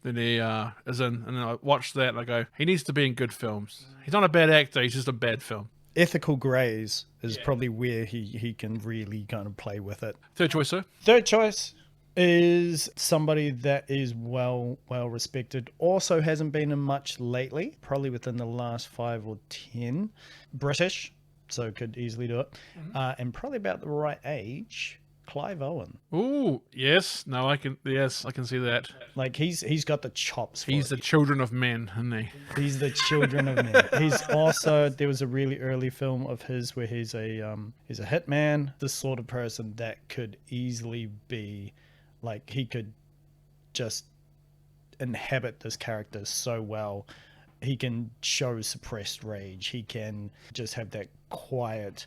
Speaker 2: Then he is in, and then I watched that and I go, he needs to be in good films. He's not a bad actor, he's just a bad film.
Speaker 3: Ethical Greys is probably where he can really kind of play with it.
Speaker 2: Third choice, sir?
Speaker 3: Third choice is somebody that is well respected. Also hasn't been in much lately, probably within the last 5 or 10. British, so could easily do it. And probably about the right age, Clive Owen.
Speaker 2: Ooh, yes. No, I can see that.
Speaker 3: Like he's got the chops for
Speaker 2: He's
Speaker 3: it.
Speaker 2: the children of men, isn't he?
Speaker 3: He's the children of men. He's also, there was a really early film of his where he's a hitman, the sort of person that could easily be like, he could just inhabit this character so well. He can show suppressed rage. He can just have that quiet,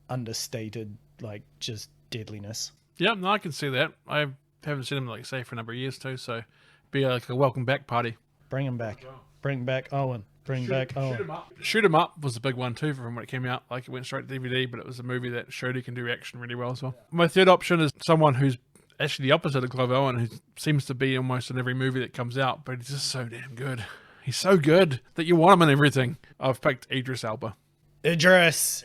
Speaker 3: understated, like just deadliness.
Speaker 2: Yeah, no, I can see that. I haven't seen him like say for a number of years too, so be like a welcome back party.
Speaker 3: Bring him back. Bring back Owen. Bring back Owen.
Speaker 2: Shoot 'em Up was a big one too from when it came out. Like it went straight to DVD, but it was a movie that showed he can do action really well as well. My third option is someone who's actually the opposite of Clive Owen, who seems to be almost in every movie that comes out, but he's just so damn good. He's so good that you want him in everything. I've picked Idris Elba.
Speaker 3: Idris.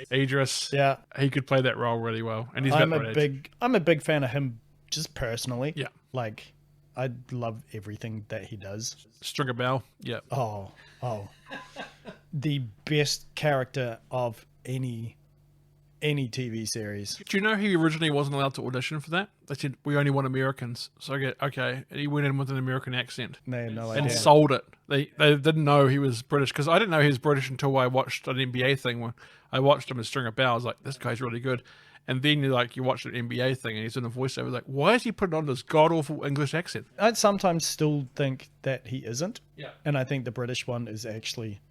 Speaker 2: Yeah. He could play that role really well. And he's I'm
Speaker 3: a big fan of him just personally.
Speaker 2: Yeah.
Speaker 3: Like, I love everything that he does.
Speaker 2: Stringer Bell. Yeah.
Speaker 3: Oh. The best character of any TV series.
Speaker 2: Do you know he originally wasn't allowed to audition for that? They said, we only want Americans. So okay. And he went in with an American accent.
Speaker 3: They had no idea.
Speaker 2: And sold it. They didn't know he was British, because I didn't know he was British until I watched an NBA thing. When I watched him as Stringer Bell, I was like, this guy's really good. And then you watch an NBA thing and he's in a voiceover, like, why is he putting on this god-awful English accent?
Speaker 3: I'd sometimes still think that he isn't.
Speaker 2: Yeah.
Speaker 3: And I think the British one is actually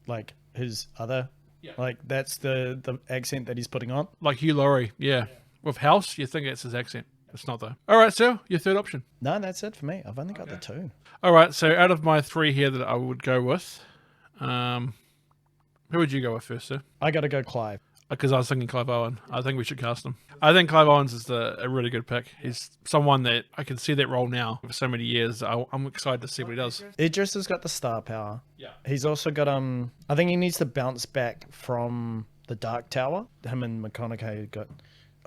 Speaker 3: like his other. Yeah. Like, that's the accent that he's putting on.
Speaker 2: Like Hugh Laurie, yeah. With House, you think it's his accent. It's not, though. All right, so your third option.
Speaker 3: No, that's it for me. I've only got the two.
Speaker 2: All right, so out of my three here that I would go with, who would you go with first, sir?
Speaker 3: I got to go Clive.
Speaker 2: Because I was thinking Clive Owen. I think we should cast him. I think Clive Owens is a really good pick. He's someone that I can see that role now for so many years. I'm excited to see what he does.
Speaker 3: Idris has got the star power.
Speaker 2: Yeah.
Speaker 3: He's also got I think he needs to bounce back from the Dark Tower. Him and McConaughey got.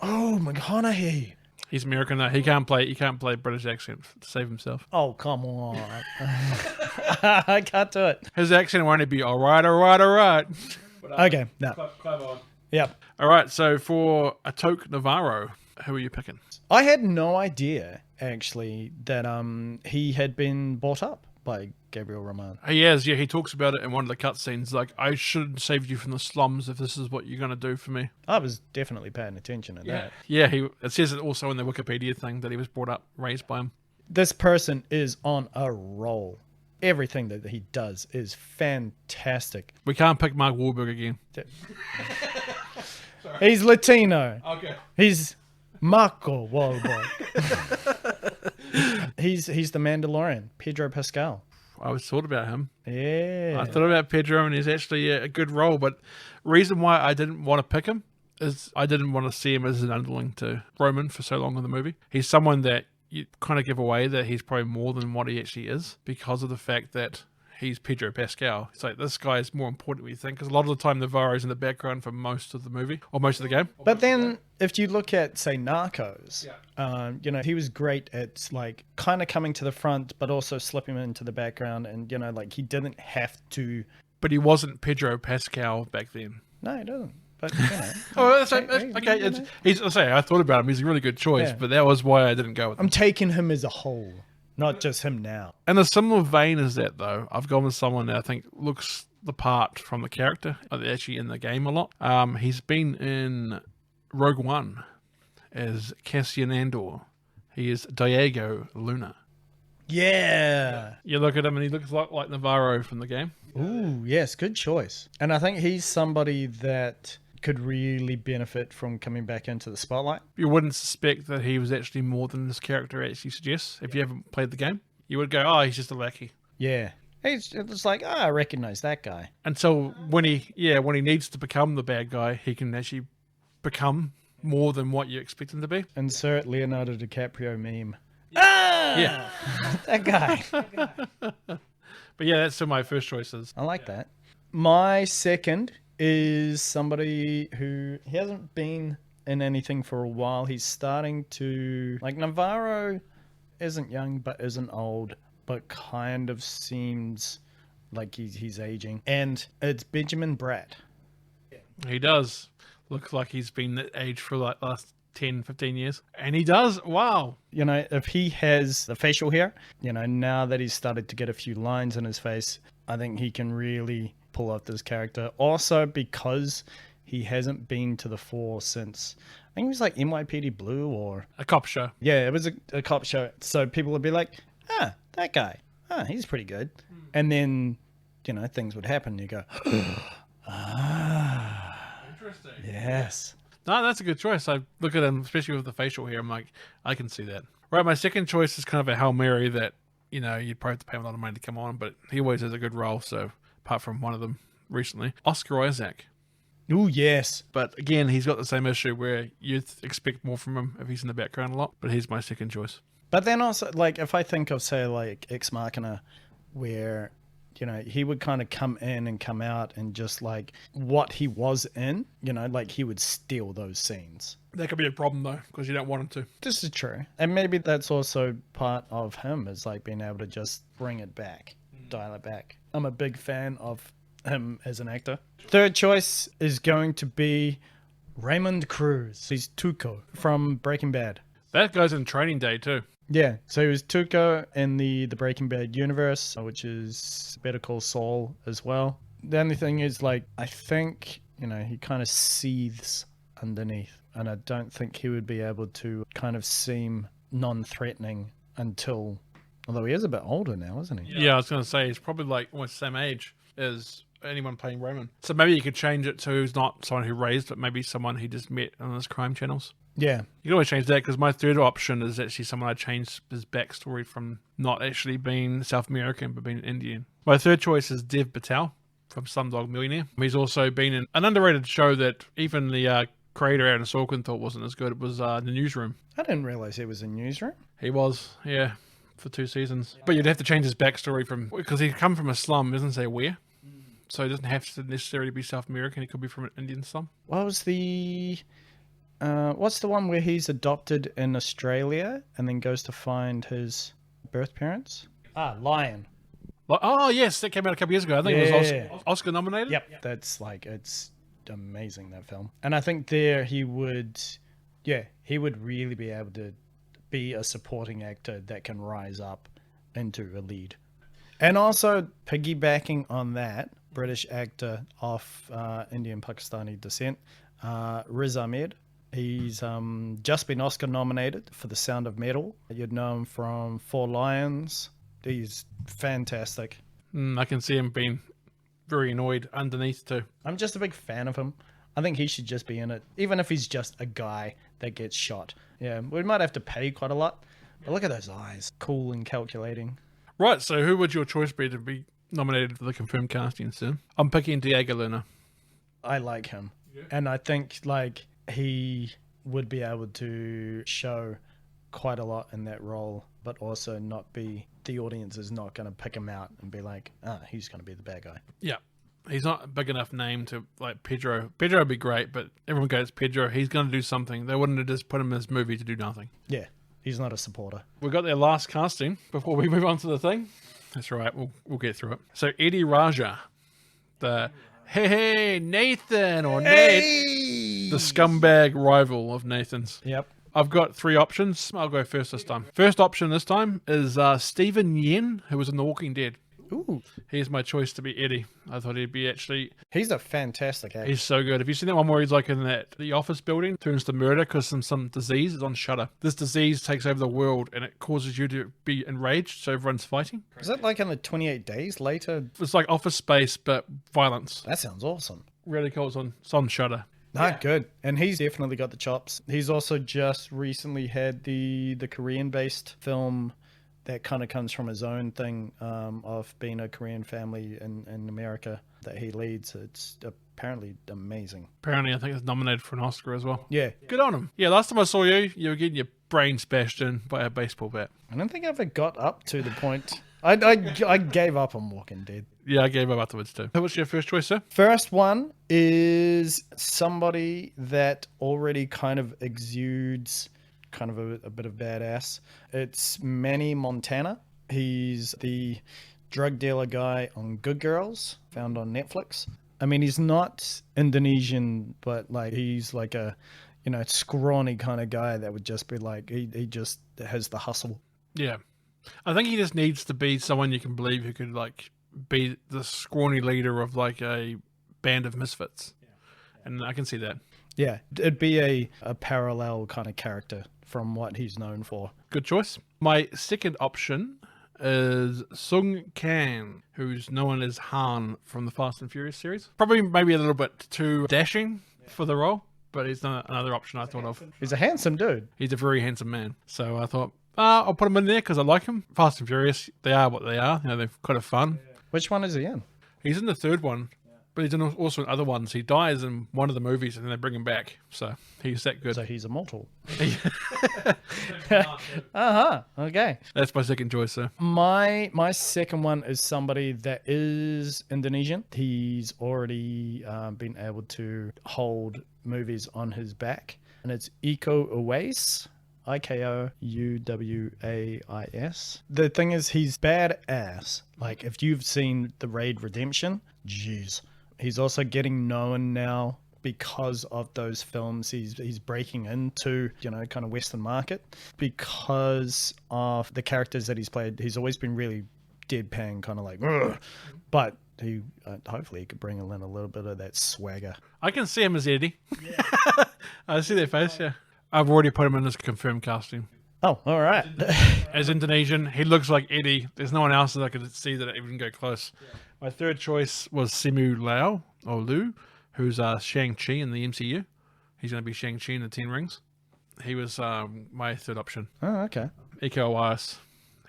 Speaker 3: Oh, McConaughey.
Speaker 2: He's American though. He can't play British accent to save himself.
Speaker 3: Oh, come on. I can't do it.
Speaker 2: His accent will only be all right.
Speaker 3: Okay, no.
Speaker 2: Clive Owen.
Speaker 3: Yep.
Speaker 2: All right, so for a Toke Navarro, who are you picking?
Speaker 3: I had no idea, actually, that he had been bought up by Gabriel Roman.
Speaker 2: He has, yeah. He talks about it in one of the cutscenes. Like, I should save you from the slums if this is what you're going to do for me.
Speaker 3: I was definitely paying attention to that.
Speaker 2: Yeah, it says it also in the Wikipedia thing that he was brought up, raised by him.
Speaker 3: This person is on a roll. Everything that he does is fantastic.
Speaker 2: We can't pick Mark Wahlberg again.
Speaker 3: He's Latino.
Speaker 2: Okay.
Speaker 3: He's Marco Wahlberg. He's the Mandalorian, Pedro Pascal.
Speaker 2: I was thought about him.
Speaker 3: Yeah.
Speaker 2: I thought about Pedro, and he's actually a good role. But reason why I didn't want to pick him is I didn't want to see him as an underling to Roman for so long in the movie. He's someone that you kind of give away that he's probably more than what he actually is because of the fact that he's Pedro Pascal. It's like, this guy is more important than we think, because a lot of the time Navarro's in the background for most of the movie or most of the game.
Speaker 3: But then if you look at, say, Narcos, he was great at like kind of coming to the front but also slipping into the background, and like he didn't have to.
Speaker 2: But he wasn't Pedro Pascal back then.
Speaker 3: No, he doesn't. But
Speaker 2: okay. I thought about him. He's a really good choice, but that was why I didn't go with him.
Speaker 3: I'm taking him as a whole, not just him now.
Speaker 2: In a similar vein as that, though, I've gone with someone that I think looks the part from the character. They're actually in the game a lot. He's been in Rogue One as Cassian Andor. He is Diego Luna.
Speaker 3: Yeah.
Speaker 2: You look at him and he looks a lot like Navarro from the game.
Speaker 3: Ooh, yes, good choice. And I think he's somebody that could really benefit from coming back into the spotlight.
Speaker 2: You wouldn't suspect that he was actually more than his character actually suggests if you haven't played the game. You would go, oh, he's just a lackey.
Speaker 3: Yeah. It's like, I recognize that guy.
Speaker 2: Until when he needs to become the bad guy, he can actually become more than what you expect him to be.
Speaker 3: Insert Leonardo DiCaprio meme.
Speaker 2: Yeah.
Speaker 3: That guy.
Speaker 2: But yeah, that's still my first choices.
Speaker 3: I like that. My second is somebody who he hasn't been in anything for a while. He's starting to, like, Navarro isn't young but isn't old, but kind of seems like he's aging. And it's Benjamin Bratt.
Speaker 2: He does. Looks like he's been that age for like last 10, 15 years. And he does. Wow.
Speaker 3: You know, if he has the facial hair, you know, now that he's started to get a few lines in his face, I think he can really pull off this character. Also, because he hasn't been to the fore since, I think it was like NYPD Blue or...
Speaker 2: A cop show.
Speaker 3: Yeah, it was a cop show. So people would be like, that guy, he's pretty good. And then, you know, things would happen. You go,
Speaker 2: Interesting.
Speaker 3: yes.
Speaker 2: No, that's a good choice. I look at him, especially with the facial hair, I'm like, I can see that. Right, my second choice is kind of a Hail Mary that, you know, you'd probably have to pay him a lot of money to come on, but he always has a good role, so apart from one of them recently. Oscar Isaac.
Speaker 3: Ooh, yes.
Speaker 2: But again, he's got the same issue where you'd expect more from him if he's in the background a lot, but he's my second choice.
Speaker 3: But then also, like, if I think of, say, like, Ex Machina, where, you know, he would kind of come in and come out and just, like, what he was in, you know, like, he would steal those scenes.
Speaker 2: That could be a problem, though, because you don't want him to.
Speaker 3: This is true. And maybe that's also part of him, is, like, being able to just bring it back, dial it back. I'm a big fan of him as an actor. Third choice is going to be Raymond Cruz. He's Tuco from Breaking Bad.
Speaker 2: That guy's in Training Day, too.
Speaker 3: Yeah, so he was Tuco in the Breaking Bad universe, which is Better Call Saul as well. The only thing is, like, I think, you know, he kind of seethes underneath, and I don't think he would be able to kind of seem non-threatening until, although he is a bit older now, isn't he?
Speaker 2: Yeah, I was going to say, he's probably like almost the same age as anyone playing Raymond. So maybe you could change it to who's not someone who raised, but maybe someone he just met on his crime channels.
Speaker 3: Yeah.
Speaker 2: You can always change that, because my third option is actually someone I changed his backstory from not actually being South American, but being Indian. My third choice is Dev Patel from Slumdog Millionaire. He's also been in an underrated show that even the creator, Aaron Sorkin, thought wasn't as good. It was The Newsroom.
Speaker 3: I didn't realize he was in Newsroom.
Speaker 2: He was, yeah, for 2 seasons. But you'd have to change his backstory from, because he'd come from a slum, doesn't say where. So he doesn't have to necessarily be South American. He could be from an Indian slum.
Speaker 3: What was the... what's the one where he's adopted in Australia and then goes to find his birth parents? Lion.
Speaker 2: Oh, yes, that came out a couple years ago. I think it was Oscar nominated.
Speaker 3: Yep. That's like, it's amazing, that film. And I think there he would really be able to be a supporting actor that can rise up into a lead. And also, piggybacking on that, British actor of Indian Pakistani descent, Riz Ahmed. He's just been Oscar nominated for The Sound of Metal. You'd know him from Four Lions. He's fantastic.
Speaker 2: I can see him being very annoyed underneath too.
Speaker 3: I'm just a big fan of him. I think he should just be in it, even if he's just a guy that gets shot. Yeah, we might have to pay quite a lot, but look at those eyes. Cool and calculating.
Speaker 2: Right, so who would your choice be to be nominated for the confirmed casting soon? I'm picking Diego Luna.
Speaker 3: I like him. Yeah. And I think, like, he would be able to show quite a lot in that role, but also not be, the audience is not going to pick him out and be like, he's going to be the bad guy.
Speaker 2: Yeah. He's not a big enough name to, like, Pedro. Pedro would be great, but everyone goes, Pedro, he's going to do something. They wouldn't have just put him in this movie to do nothing.
Speaker 3: Yeah, he's not a supporter.
Speaker 2: We got their last casting before we move on to the thing. That's right, we'll get through it. So Eddie Raja, the hey Nathan or Nate, the scumbag rival of Nathan's.
Speaker 3: Yep.
Speaker 2: I've got 3 options. I'll go first this time. First option this time is Stephen Yen, who was in The Walking Dead.
Speaker 3: Ooh.
Speaker 2: He's my choice to be Eddie. I thought he'd be actually...
Speaker 3: He's a fantastic actor.
Speaker 2: He's so good. Have you seen that one where he's like in the office building, turns to murder because some disease is on Shudder. This disease takes over the world and it causes you to be enraged, so everyone's fighting.
Speaker 3: Is that like in the 28 Days Later?
Speaker 2: It's like Office Space, but violence.
Speaker 3: That sounds awesome.
Speaker 2: Really cool. It's on Shudder.
Speaker 3: Good. And he's definitely got the chops. He's also just recently had the Korean-based film that kind of comes from his own thing of being a Korean family in America that he leads. It's apparently amazing.
Speaker 2: Apparently, I think it's nominated for an Oscar as well.
Speaker 3: Yeah.
Speaker 2: Good on him. Yeah, last time I saw you, you were getting your brain bashed in by a baseball bat.
Speaker 3: I don't think I ever got up to the point. I gave up on Walking Dead.
Speaker 2: Yeah, I gave up afterwards too. What's your first choice, sir?
Speaker 3: First one is somebody that already kind of exudes kind of a bit of badass. It's Manny Montana. He's the drug dealer guy on Good Girls, found on Netflix. I mean, he's not Indonesian, but like he's like a, scrawny kind of guy that would just be like, he just has the hustle.
Speaker 2: Yeah. I think he just needs to be someone you can believe who could like be the scrawny leader of like a band of misfits. And I can see that.
Speaker 3: Yeah, it'd be a parallel kind of character from what he's known for.
Speaker 2: Good choice. My second option is Sung Kang, who's known as Han from the Fast and Furious series. Probably maybe a little bit too dashing for the role, but he's another option I thought of.
Speaker 3: He's a handsome dude.
Speaker 2: He's a very handsome man. So I thought, I'll put him in there because I like him. Fast and Furious, they are what they are. They're kind of fun.
Speaker 3: Which one is he in?
Speaker 2: He's in the third one, but he's also in other ones. He dies in one of the movies and then they bring him back. So he's that good.
Speaker 3: So he's immortal. Okay.
Speaker 2: That's my second choice, sir.
Speaker 3: My second one is somebody that is Indonesian. He's already been able to hold movies on his back. And it's Iko Uwais. Ikouwais. The thing is, he's badass. Like, if you've seen The Raid Redemption, jeez. He's also getting known now because of those films. He's breaking into, kind of Western market because of the characters that he's played. He's always been really deadpan, kind of like, ugh. But he hopefully he could bring in a little bit of that swagger.
Speaker 2: I can see him as Eddie. Yeah. I see their face, yeah. I've already put him in as confirmed casting.
Speaker 3: Oh, all right.
Speaker 2: As Indonesian, he looks like Eddie. There's no one else that I could see that even go close. Yeah. My third choice was Simu Liu, who's Shang-Chi in the MCU. He's going to be Shang-Chi in the Ten Rings. He was my third option.
Speaker 3: Oh, okay.
Speaker 2: Iko Uwais.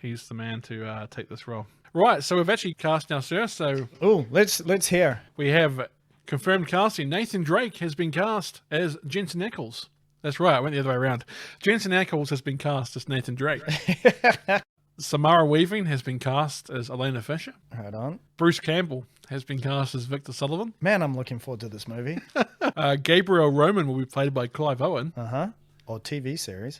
Speaker 2: He's the man to take this role. Right, so we've actually cast now, sir. So,
Speaker 3: let's hear.
Speaker 2: We have confirmed casting. Nathan Drake has been cast as Jensen Ackles. That's right, I went the other way around. Jensen Ackles has been cast as Nathan Drake. Samara Weaving has been cast as Elena Fisher.
Speaker 3: Right on.
Speaker 2: Bruce Campbell has been cast as Victor Sullivan.
Speaker 3: Man, I'm looking forward to this movie.
Speaker 2: Gabriel Roman will be played by Clive Owen.
Speaker 3: Or TV series.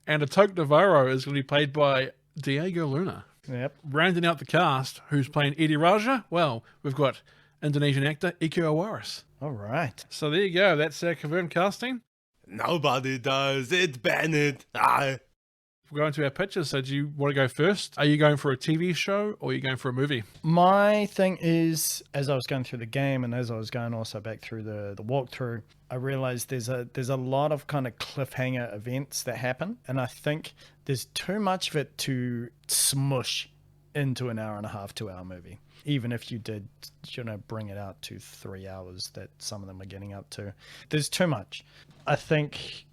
Speaker 2: And Atoke Navarro is going to be played by Diego Luna.
Speaker 3: Yep.
Speaker 2: Rounding out the cast, who's playing Eddie Raja? Well, we've got Indonesian actor Iko Uwais.
Speaker 3: All right.
Speaker 2: So there you go. That's confirmed casting.
Speaker 1: Nobody does it, Bennett.
Speaker 2: We're going to our pictures. So do you want to go first? Are you going for a TV show or are you going for a movie?
Speaker 3: My thing is, as I was going through the game and as I was going also back through the walkthrough, I realized there's a lot of kind of cliffhanger events that happen. And I think there's too much of it to smush into an hour and a half, 2 hour movie. Even if you did, bring it out to 3 hours that some of them are getting up to. There's too much. I think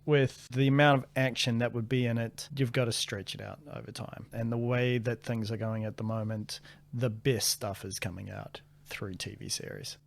Speaker 3: with the amount of action that would be in it, you've got to stretch it out over time. And the way that things are going at the moment, the best stuff is coming out through TV series.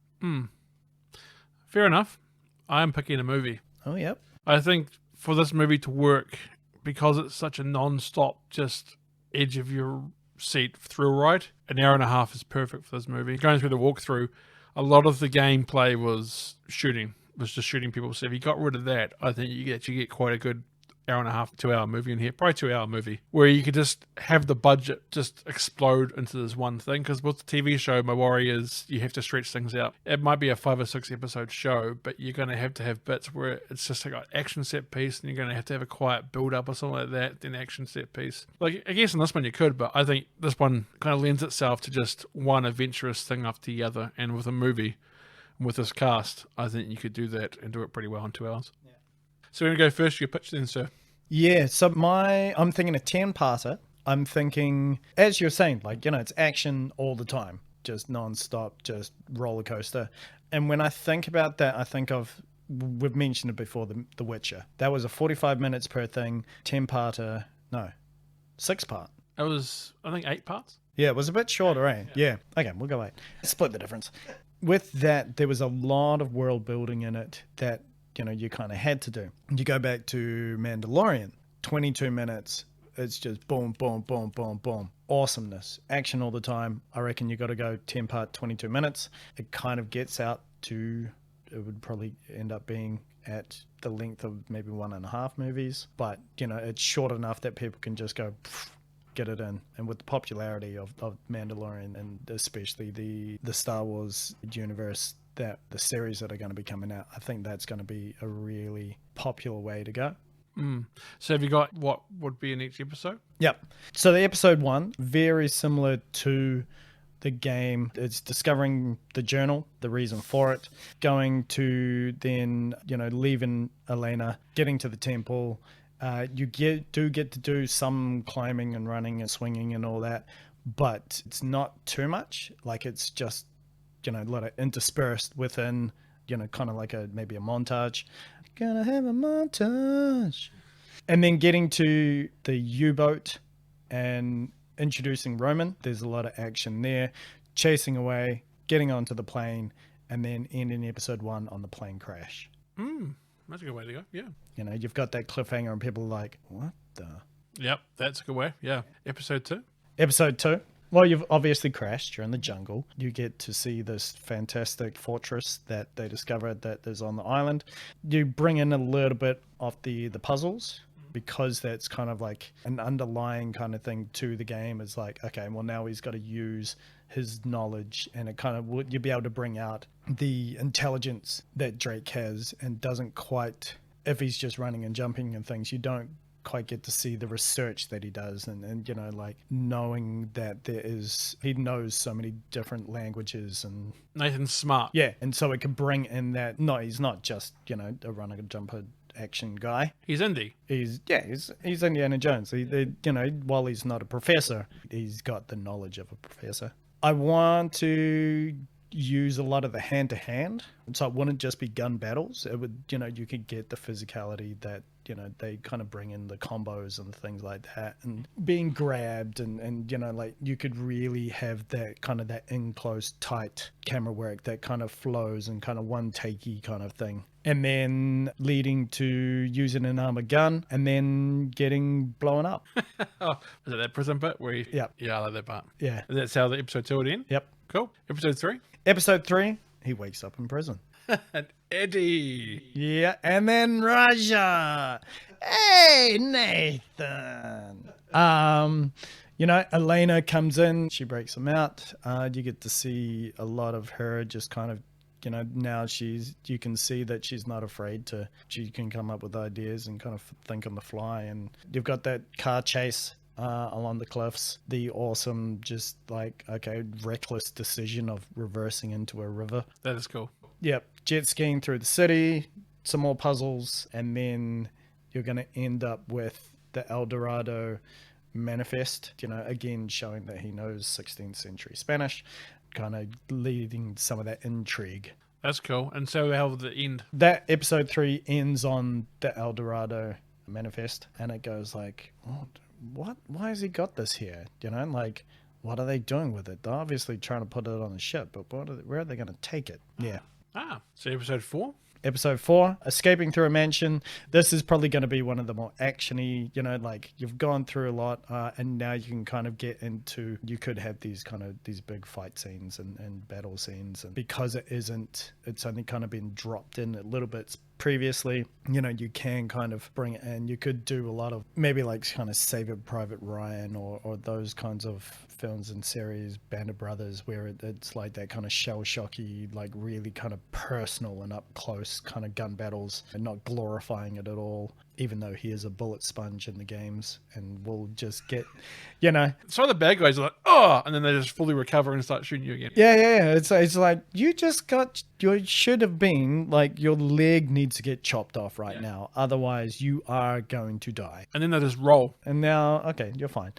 Speaker 2: Fair enough. I am picking a movie.
Speaker 3: Oh, yep.
Speaker 2: I think for this movie to work, because it's such a non-stop, just edge of your seat thrill ride, an hour and a half is perfect for this movie. Going through the walkthrough, a lot of the gameplay was just shooting people. So if you got rid of that, I think you get quite a good hour and a half, 2 hour movie in here, probably 2 hour movie, where you could just have the budget just explode into this one thing. Because with the TV show, my worry is you have to stretch things out. It might be a 5 or 6 episode show, but you're going to have bits where it's just like an action set piece, and you're going to have a quiet build up or something like that, then action set piece. Like, I guess in this one you could, but I think this one kind of lends itself to just one adventurous thing after the other. And with a movie, with this cast, I think you could do that and do it pretty well in 2 hours. Yeah. So we're going to go first. Your pitch then, sir.
Speaker 3: Yeah, so I'm thinking a 10-parter. I'm thinking, as you're saying, like, it's action all the time, just non-stop, just roller coaster. And when I think about that, I think of, we've mentioned it before, The Witcher. That was a 45 minutes per thing, 10-parter, no, 6-part.
Speaker 2: It was, I think, 8 parts.
Speaker 3: Yeah, it was a bit shorter, eh? Yeah. Okay, we'll go 8. Split the difference. With that, there was a lot of world building in it that you kind of had to do. You go back to Mandalorian, 22 minutes. It's just boom, boom, boom, boom, boom. Awesomeness. Action all the time. I reckon you got to go 10-part, 22 minutes. It kind of gets out to, it would probably end up being at the length of maybe 1.5 movies. But, it's short enough that people can just go get it in. And with the popularity of Mandalorian and especially the Star Wars universe, that the series that are going to be coming out, I think that's going to be a really popular way to go.
Speaker 2: So have you got what would be in each episode?
Speaker 3: Yep. So the episode 1, very similar to the game. It's discovering the journal, the reason for it, going to then, leaving Elena, getting to the temple. You get to do some climbing and running and swinging and all that, but it's not too much. Like, it's just, a lot of interspersed within, kind of like maybe a montage. Gonna have a montage. And then getting to the U-boat and introducing Roman. There's a lot of action there, chasing away, getting onto the plane, and then ending episode 1 on the plane crash.
Speaker 2: That's a good way to go. Yeah.
Speaker 3: You've got that cliffhanger and people are like, what the?
Speaker 2: Yep, that's a good way. Yeah. Episode 2.
Speaker 3: Episode 2. Well, you've obviously crashed. You're in the jungle. You get to see this fantastic fortress that they discovered that is on the island. You bring in a little bit of the puzzles, because that's kind of like an underlying kind of thing to the game. Is like, okay, well, now he's got to use his knowledge, and it kind of would, you'll be able to bring out the intelligence that Drake has and doesn't quite, if he's just running and jumping and things, you don't quite get to see the research that he does, and like knowing that he knows so many different languages, and
Speaker 2: Nathan's smart.
Speaker 3: Yeah, and so it can bring in that, no, he's not just, a runner and jumper action guy.
Speaker 2: He's indie.
Speaker 3: He's Indiana Jones. He while he's not a professor, he's got the knowledge of a professor. I want to use a lot of the hand-to-hand, so it wouldn't just be gun battles. It would, you could get the physicality that, they kind of bring in the combos and things like that, and being grabbed, and like you could really have that kind of that in close, tight camera work that kind of flows and kind of one takey kind of thing. And then leading to using an armored gun and then getting blown up.
Speaker 2: Oh, is it that prison bit where you...
Speaker 3: Yep.
Speaker 2: Yeah, I like that part.
Speaker 3: Yeah.
Speaker 2: That's how the episode 2 would end?
Speaker 3: Yep.
Speaker 2: Cool. Episode 3?
Speaker 3: Episode 3, he wakes up in prison.
Speaker 2: And Eddie.
Speaker 3: Yeah, and then Raja. Hey, Nathan. Elena comes in. She breaks him out. You get to see a lot of her just kind of, now you can see that she's not afraid to, she can come up with ideas and kind of think on the fly. And you've got that car chase along the cliffs. The awesome, just like, reckless decision of reversing into a river.
Speaker 2: That is cool.
Speaker 3: Yep. Jet skiing through the city, some more puzzles, and then you're going to end up with the Eldorado manifest, again, showing that he knows 16th century Spanish, kind of leading some of that intrigue.
Speaker 2: That's cool. And so how will the end?
Speaker 3: That episode 3 ends on the Eldorado manifest, and it goes like, what? Why has he got this here? Like, what are they doing with it? They're obviously trying to put it on a ship, but where are they going to take it? Yeah.
Speaker 2: So episode 4?
Speaker 3: Episode 4, escaping through a mansion. This is probably going to be one of the more actiony, like you've gone through a lot, and now you can kind of get into, you could have these big fight scenes and battle scenes, and because it's only kind of been dropped in a little bit previously, you can kind of bring it in. You could do a lot of maybe like kind of Saving Private Ryan or those kinds of films and series, Band of Brothers, where it's like that kind of shell-shocky, like really kind of personal and up close kind of gun battles, and not glorifying it at all, even though he is a bullet sponge in the games and will just get,
Speaker 2: So the bad guys are like, oh, and then they just fully recover and start shooting you again.
Speaker 3: Yeah. It's like, you should have been like, your leg needs to get chopped off right now. Otherwise you are going to die.
Speaker 2: And then they just roll.
Speaker 3: And now, okay, you're fine.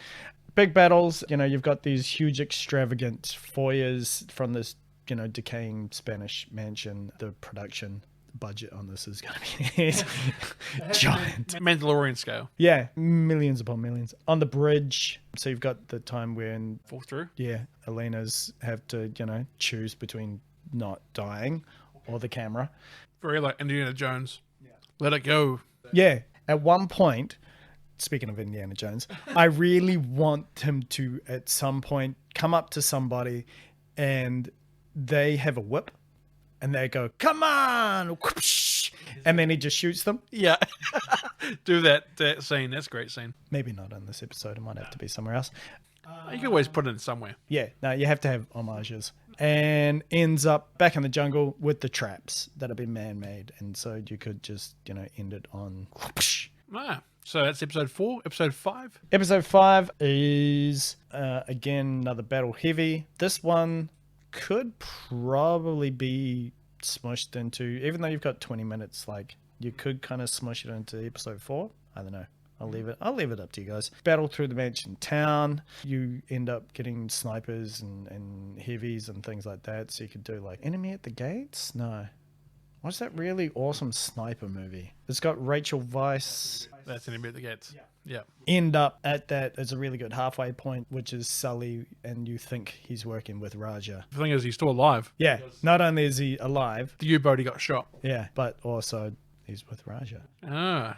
Speaker 3: Big battles, you've got these huge extravagant foyers from this, decaying Spanish mansion. The production budget on this is going to be giant.
Speaker 2: Mandalorian scale.
Speaker 3: Yeah, millions upon millions. On the bridge, so you've got the time when...
Speaker 2: Fall through?
Speaker 3: Yeah, Elena's have to, choose between not dying or the camera.
Speaker 2: Very like Indiana Jones. Yeah. Let it go.
Speaker 3: Yeah, at one point... Speaking of Indiana Jones, I really want him to, at some point, come up to somebody and they have a whip and they go, come on, whoosh, and then he just shoots them.
Speaker 2: Yeah. Do that scene. That's a great scene.
Speaker 3: Maybe not in this episode. It might have to be somewhere else.
Speaker 2: You can always put it in somewhere.
Speaker 3: Yeah, no, you have to have homages. And ends up back in the jungle with the traps that have been man-made. And so you could just, end it on...
Speaker 2: So that's episode 4. Episode 5?
Speaker 3: Episode 5 is, again, another battle heavy. This one could probably be smushed into... Even though you've got 20 minutes, you could kind of smush it into episode 4. I don't know. I'll leave it up to you guys. Battle through the mansion town. You end up getting snipers and heavies and things like that. So you could do Enemy at the Gates? No. What's that really awesome sniper movie? It's got Rachel Weisz.
Speaker 2: That's Enemy at the Gates. Yeah.
Speaker 3: End up at that. It's a really good halfway point, which is Sully, and you think he's working with Raja.
Speaker 2: The thing is, he's still alive.
Speaker 3: Yeah. Not only is he alive.
Speaker 2: The U-boat he got shot.
Speaker 3: Yeah. But also... he's with Raja.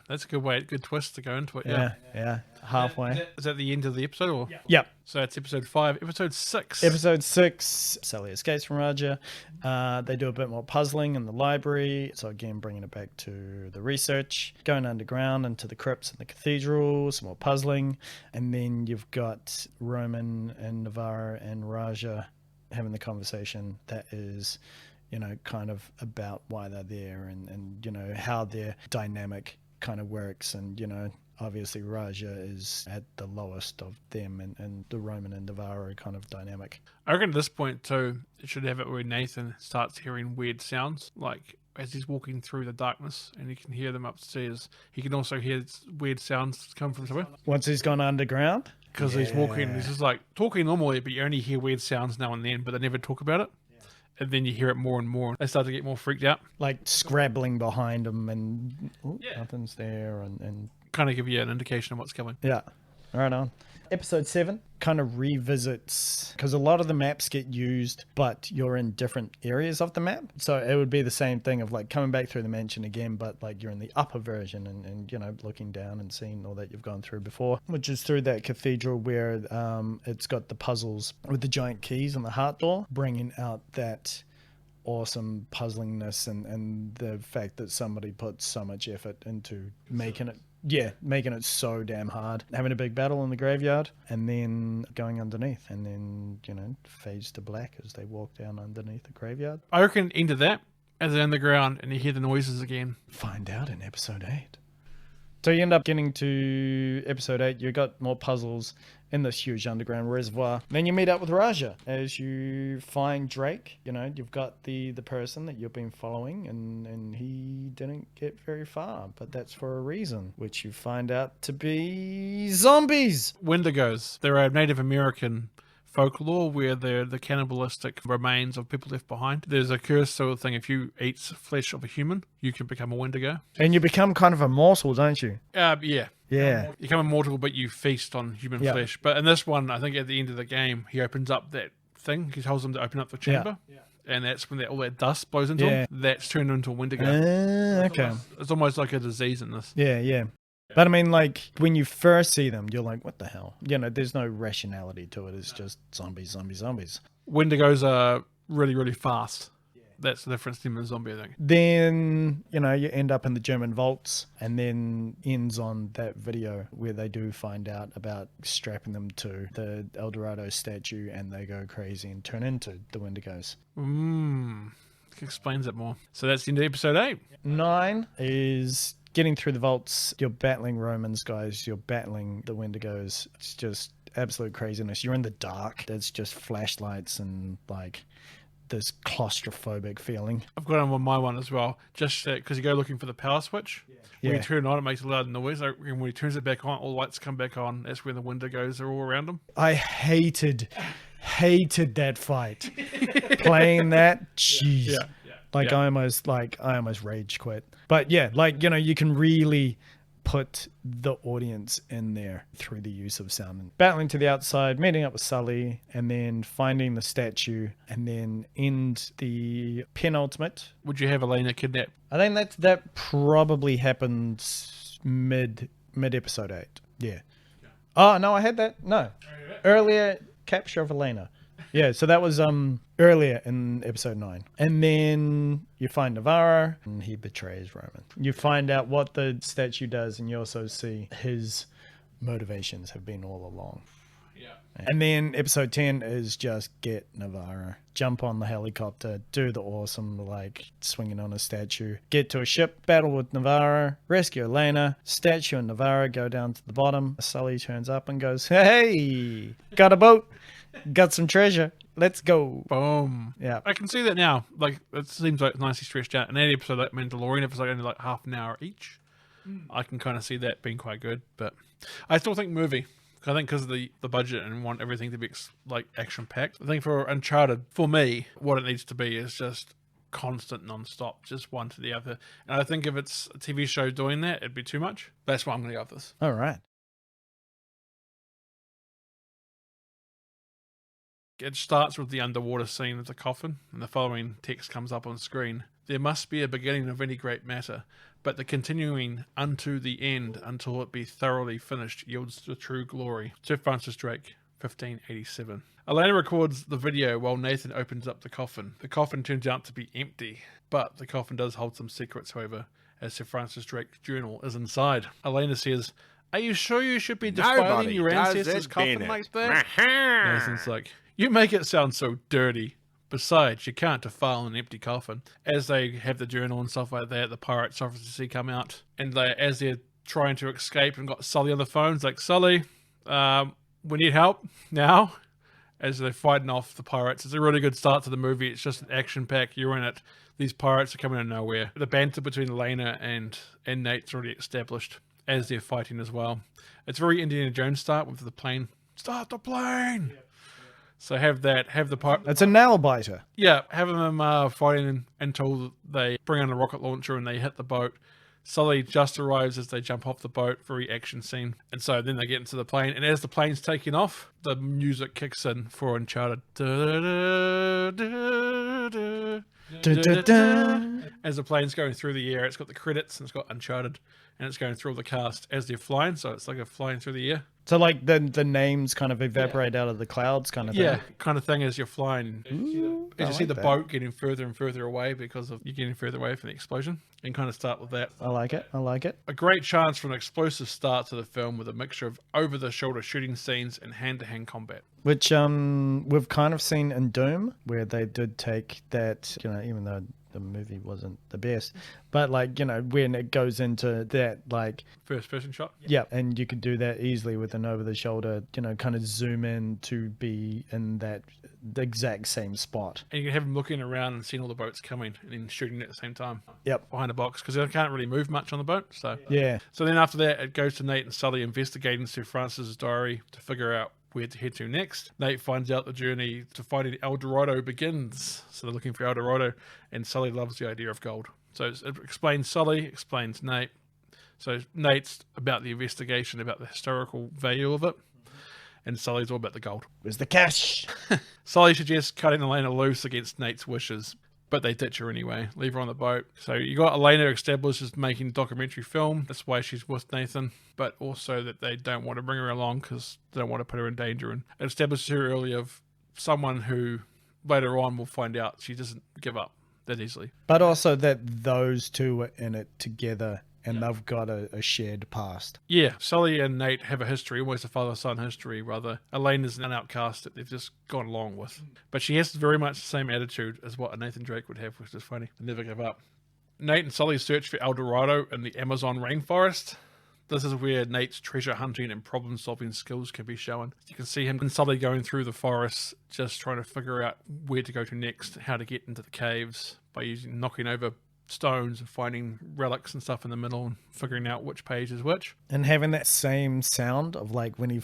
Speaker 2: That's a good twist to go into it.
Speaker 3: Yeah. Halfway.
Speaker 2: Is that the end of the episode? Or?
Speaker 3: Yep.
Speaker 2: So that's episode 5. Episode 6.
Speaker 3: Episode 6, Sully escapes from Raja. They do a bit more puzzling in the library. So again, bringing it back to the research. Going underground into the crypts and the cathedral. Some more puzzling. And then you've got Roman and Navarre and Raja having the conversation that is... kind of about why they're there and how their dynamic kind of works. And, obviously Raja is at the lowest of them and the Roman and Navarro kind of dynamic.
Speaker 2: I reckon at this point, too, it should have it where Nathan starts hearing weird sounds, as he's walking through the darkness and he can hear them upstairs. He can also hear weird sounds come from somewhere.
Speaker 3: Once he's gone underground?
Speaker 2: Because he's walking, he's just talking normally, but you only hear weird sounds now and then, but they never talk about it. And then you hear it more and more. They start to get more freaked out.
Speaker 3: Scrabbling behind them and nothing's there. And
Speaker 2: kind of give you an indication of what's coming.
Speaker 3: Yeah. Right on. Episode 7 kind of revisits, because a lot of the maps get used, but you're in different areas of the map. So it would be the same thing of coming back through the mansion again, but you're in the upper version and looking down and seeing all that you've gone through before, which is through that cathedral where it's got the puzzles with the giant keys and the heart door, bringing out that awesome puzzlingness and the fact that somebody put so much effort into making it. Yeah, making it so damn hard. Having a big battle in the graveyard and then going underneath and then, fades to black as they walk down underneath the graveyard.
Speaker 2: I reckon into that as they're underground and you hear the noises again.
Speaker 3: Find out in episode 8. So you end up getting to episode 8. You got more puzzles in this huge underground reservoir. Then you meet up with Raja as you find Drake. You've got the person that you've been following and he didn't get very far, but that's for a reason, which you find out to be zombies.
Speaker 2: Wendigos. They're a Native American folklore where they're the cannibalistic remains of people left behind. There's a curse sort of thing. If you eat flesh of a human, you can become a Wendigo.
Speaker 3: And you become kind of immortal, don't you?
Speaker 2: Yeah.
Speaker 3: Yeah.
Speaker 2: You become immortal, but you feast on human flesh. But in this one, I think at the end of the game, he opens up that thing. He tells them to open up the chamber. Yeah. And that's when all that dust blows into him. That's turned into a Wendigo.
Speaker 3: Okay.
Speaker 2: It's almost like a disease in this.
Speaker 3: Yeah. But I mean, when you first see them, you're like, what the hell? There's no rationality to it. It's just zombies.
Speaker 2: Wendigos are really, really fast. That's the difference between a zombie, I think.
Speaker 3: Then, you end up in the German vaults and then ends on that video where they do find out about strapping them to the Eldorado statue and they go crazy and turn into the Wendigos.
Speaker 2: Explains it more. So that's the end of episode 8.
Speaker 3: 9 is... getting through the vaults. You're battling Romans, guys. You're battling the Wendigos. It's just absolute craziness. You're in the dark. There's just flashlights and this claustrophobic feeling.
Speaker 2: I've got on my one as well. Just because you go looking for the power switch. When you turn it on, it makes a loud noise. And when he turns it back on, all the lights come back on. That's when the Wendigos are all around him.
Speaker 3: I hated that fight. Playing that, jeez. Yeah. I almost rage quit. But yeah, you can really put the audience in there through the use of sound. And battling to the outside, meeting up with Sully, and then finding the statue, and then end the penultimate.
Speaker 2: Would you have Elena kidnapped?
Speaker 3: I think that probably happened mid episode 8. Yeah. Oh, no, I had that. No. Earlier capture of Elena. Yeah, so that was earlier in episode 9. And then you find Navarro and he betrays Roman. You find out what the statue does, and you also see his motivations have been all along.
Speaker 2: Yeah.
Speaker 3: And then episode 10 is just get Navarro, jump on the helicopter, do the awesome, like, swinging on a statue, get to a ship, battle with Navarro, rescue Elena, statue and Navarro go down to the bottom. Sully turns up and goes, hey, got a boat, got some treasure, let's go.
Speaker 2: Boom.
Speaker 3: Yeah.
Speaker 2: I can see that now. Like, it seems like it's nicely stretched out. And that episode, like Mandalorian episode, only like half an hour each. I can kind of see that being quite good. But I still think movie. I think because of the budget and want everything to be like action packed. I think for Uncharted, for me, what it needs to be is just constant non-stop, just one to the other. And I think if it's a TV show doing that, it'd be too much. That's why I'm going to go with this.
Speaker 3: All right.
Speaker 2: It starts with the underwater scene of the coffin, and the following text comes up on screen. There must be a beginning of any great matter, but the continuing unto the end until it be thoroughly finished yields the true glory. Sir Francis Drake, 1587. Elena records the video while Nathan opens up the coffin. The coffin turns out to be empty, but the coffin does hold some secrets, however, as Sir Francis Drake's journal is inside. Elena says, "Are you sure you should be defiling
Speaker 1: Nobody
Speaker 2: your
Speaker 1: does
Speaker 2: ancestors'
Speaker 1: it,
Speaker 2: coffin
Speaker 1: Bennett."
Speaker 2: like that?" Nathan's like, "You make it sound so dirty. Besides, you can't defile an empty coffin." As they have the journal and stuff like that, the pirates obviously come out. And as they're trying to escape and got Sully on the phone, it's like, "Sully, we need help now." As they're fighting off the pirates. It's a really good start to the movie. It's just an action pack. You're in it. These pirates are coming out of nowhere. The banter between Elena and Nate's already established as they're fighting as well. It's very Indiana Jones start with the plane. Start the plane! So have that, have the part.
Speaker 3: It's a nail biter.
Speaker 2: Yeah, having them fighting until they bring in a rocket launcher and they hit the boat. Sully just arrives as they jump off the boat, very action scene. And so then they get into the plane, and as the plane's taking off, the music kicks in for Uncharted. As the plane's going through the air, it's got the credits and it's got Uncharted, and it's going through all the cast as they're flying, so it's like a flying through the air.
Speaker 3: So like the names kind of evaporate out of the clouds kind of thing.
Speaker 2: Yeah, kind of thing as you're flying. As you see the
Speaker 3: that.
Speaker 2: boat getting further and further away because of you getting further away from the explosion, and kind of start with that.
Speaker 3: I like it. I like it.
Speaker 2: A great chance for an explosive start to the film with a mixture of over-the-shoulder shooting scenes and hand-to-hand combat.
Speaker 3: Which we've kind of seen in Doom, where they did take that, even though the movie wasn't the best, but like, when it goes into that, like,
Speaker 2: First-person shot?
Speaker 3: yeah, and you could do that easily with an over-the-shoulder, kind of zoom in to be in the exact same spot.
Speaker 2: And you can have them looking around and seeing all the boats coming and then shooting at the same time.
Speaker 3: Yep.
Speaker 2: Behind a box, because they can't really move much on the boat. So
Speaker 3: Yeah.
Speaker 2: So then after that, it goes to Nate and Sully investigating Sir Francis's diary to figure out where to head to next. Nate finds out the journey to finding Eldorado begins. So they're looking for Eldorado, and Sully loves the idea of gold. So it explains Sully, explains Nate. So Nate's about the investigation, about the historical value of it, and Sully's all about the gold.
Speaker 3: Where's the cash?
Speaker 2: Sully suggests cutting Elena loose against Nate's wishes, but they ditch her anyway, leave her on the boat. So you got Elena established as making documentary film. That's why she's with Nathan, but also that they don't want to bring her along because they don't want to put her in danger. And it establishes her early of someone who later on will find out she doesn't give up that easily.
Speaker 3: But also that those two are in it together, and they've got a shared past.
Speaker 2: Yeah, Sully and Nate have a history, almost a father-son history, rather. Elena's an outcast that they've just gone along with. But she has very much the same attitude as what a Nathan Drake would have, which is funny. They never give up. Nate and Sully search for Eldorado in the Amazon rainforest. This is where Nate's treasure hunting and problem-solving skills can be shown. You can see him and Sully going through the forest, just trying to figure out where to go to next, how to get into the caves by knocking over stones and finding relics and stuff in the middle and figuring out which page is which.
Speaker 3: And having that same sound of like when he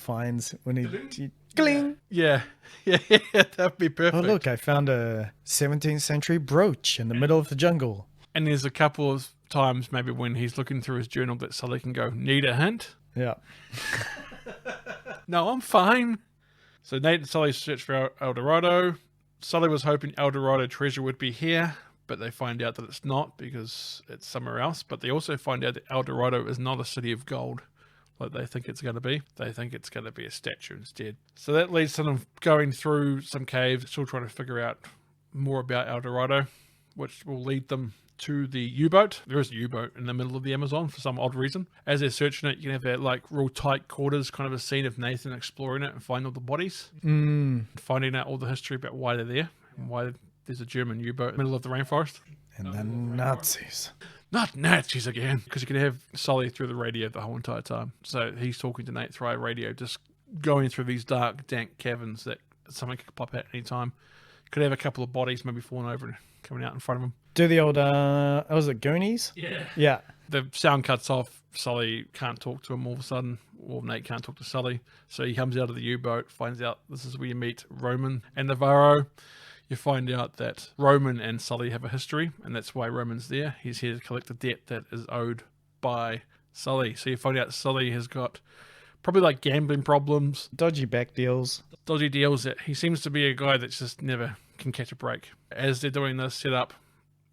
Speaker 3: gling.
Speaker 2: Yeah, that'd be perfect.
Speaker 3: Oh, look, I found a 17th century brooch in the middle of the jungle.
Speaker 2: And there's a couple of times maybe when he's looking through his journal that Sully can go, need a hint?
Speaker 3: Yeah.
Speaker 2: No, I'm fine. So Nate and Sully search for Eldorado. Sully was hoping Eldorado treasure would be here, but they find out that it's not because it's somewhere else. But they also find out that Eldorado is not a city of gold like they think it's going to be. They think it's going to be a statue instead. So that leads to them going through some caves, still trying to figure out more about Eldorado, which will lead them to the U-boat. There is a U-boat in the middle of the Amazon for some odd reason. As they're searching it, you can have that like real tight quarters kind of a scene of Nathan exploring it and finding all the bodies. Finding out all the history about why they're there and why there's a German U-boat in the middle of the rainforest.
Speaker 3: And the Nazis.
Speaker 2: Not Nazis again. Because you can have Sully through the radio the whole entire time. So he's talking to Nate through radio, just going through these dark, dank caverns that something could pop out any time. Could have a couple of bodies maybe falling over and coming out in front of him.
Speaker 3: Do the old, was it Goonies?
Speaker 2: Yeah.
Speaker 3: Yeah.
Speaker 2: The sound cuts off. Sully can't talk to him all of a sudden. Or Nate can't talk to Sully. So he comes out of the U-boat, finds out this is where you meet Roman and Navarro. You find out that Roman and Sully have a history, and that's why Roman's there. He's here to collect the debt that is owed by Sully. So you find out Sully has got probably like gambling problems.
Speaker 3: Dodgy back deals.
Speaker 2: Dodgy deals that he seems to be a guy that just never can catch a break. As they're doing this setup,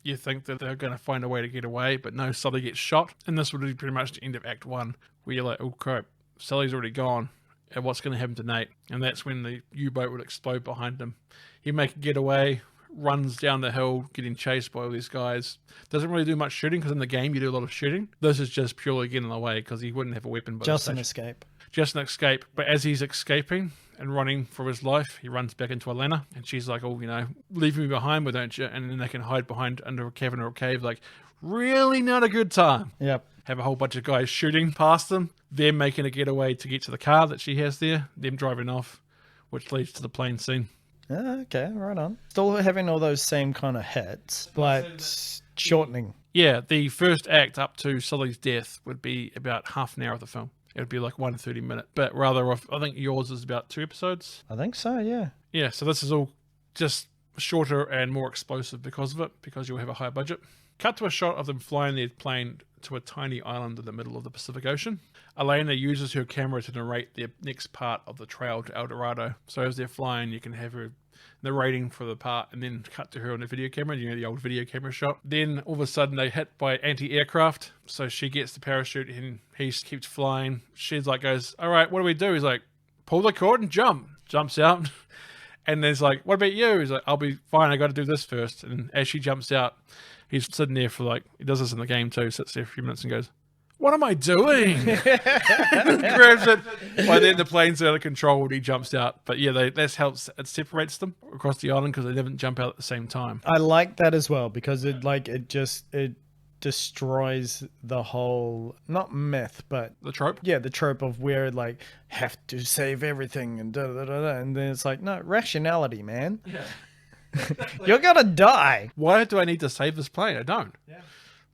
Speaker 2: you think that they're going to find a way to get away, but no, Sully gets shot. And this would be pretty much the end of Act 1, where you're like, oh crap, Sully's already gone. And what's going to happen to Nate? And that's when the U-boat would explode behind him. He make a getaway, runs down the hill, getting chased by all these guys. Doesn't really do much shooting, because in the game you do a lot of shooting. This is just purely getting away, because he wouldn't have a weapon.
Speaker 3: Just an escape.
Speaker 2: Just an escape. But as he's escaping and running for his life, he runs back into Elena, and she's like, oh, you know, leave me behind, why don't you? And then they can hide behind under a cavern or a cave. Like, really not a good time.
Speaker 3: Yep.
Speaker 2: Have a whole bunch of guys shooting past them. They're making a getaway to get to the car that she has there. Them driving off, which leads to the plane scene.
Speaker 3: Okay, right on. Still having all those same kind of hits, but shortening.
Speaker 2: Yeah, the first act up to Sully's death would be about half an hour of the film. It would be like 1 30-minute, but rather, I think yours is about 2 episodes.
Speaker 3: I think so, yeah.
Speaker 2: Yeah, so this is all just shorter and more explosive because of it, because you'll have a higher budget. Cut to a shot of them flying their plane to a tiny island in the middle of the Pacific Ocean. Elena uses her camera to narrate the next part of the trail to Eldorado. So as they're flying, you can have her narrating for the part and then cut to her on the video camera, you know, the old video camera shot. Then all of a sudden they hit by anti-aircraft. So she gets the parachute and he keeps flying. She's like, goes, all right, what do we do? He's like, pull the cord and jump. Jumps out. And then he's like, what about you? He's like, I'll be fine. I got to do this first. And as she jumps out, he's sitting there for like, he does this in the game too, sits there for a few minutes and goes, what am I doing? Grabs it. By then the plane's out of control and he jumps out. But yeah, that helps. It separates them across the island because they never jump out at the same time.
Speaker 3: I like that as well, because it destroys the whole, not myth, but
Speaker 2: the trope.
Speaker 3: Yeah, the trope of where like have to save everything and da da da da, and then it's like, no, rationality, man.
Speaker 2: Yeah.
Speaker 3: You're gonna die.
Speaker 2: Why do I need to save this plane? I don't.
Speaker 3: Yeah.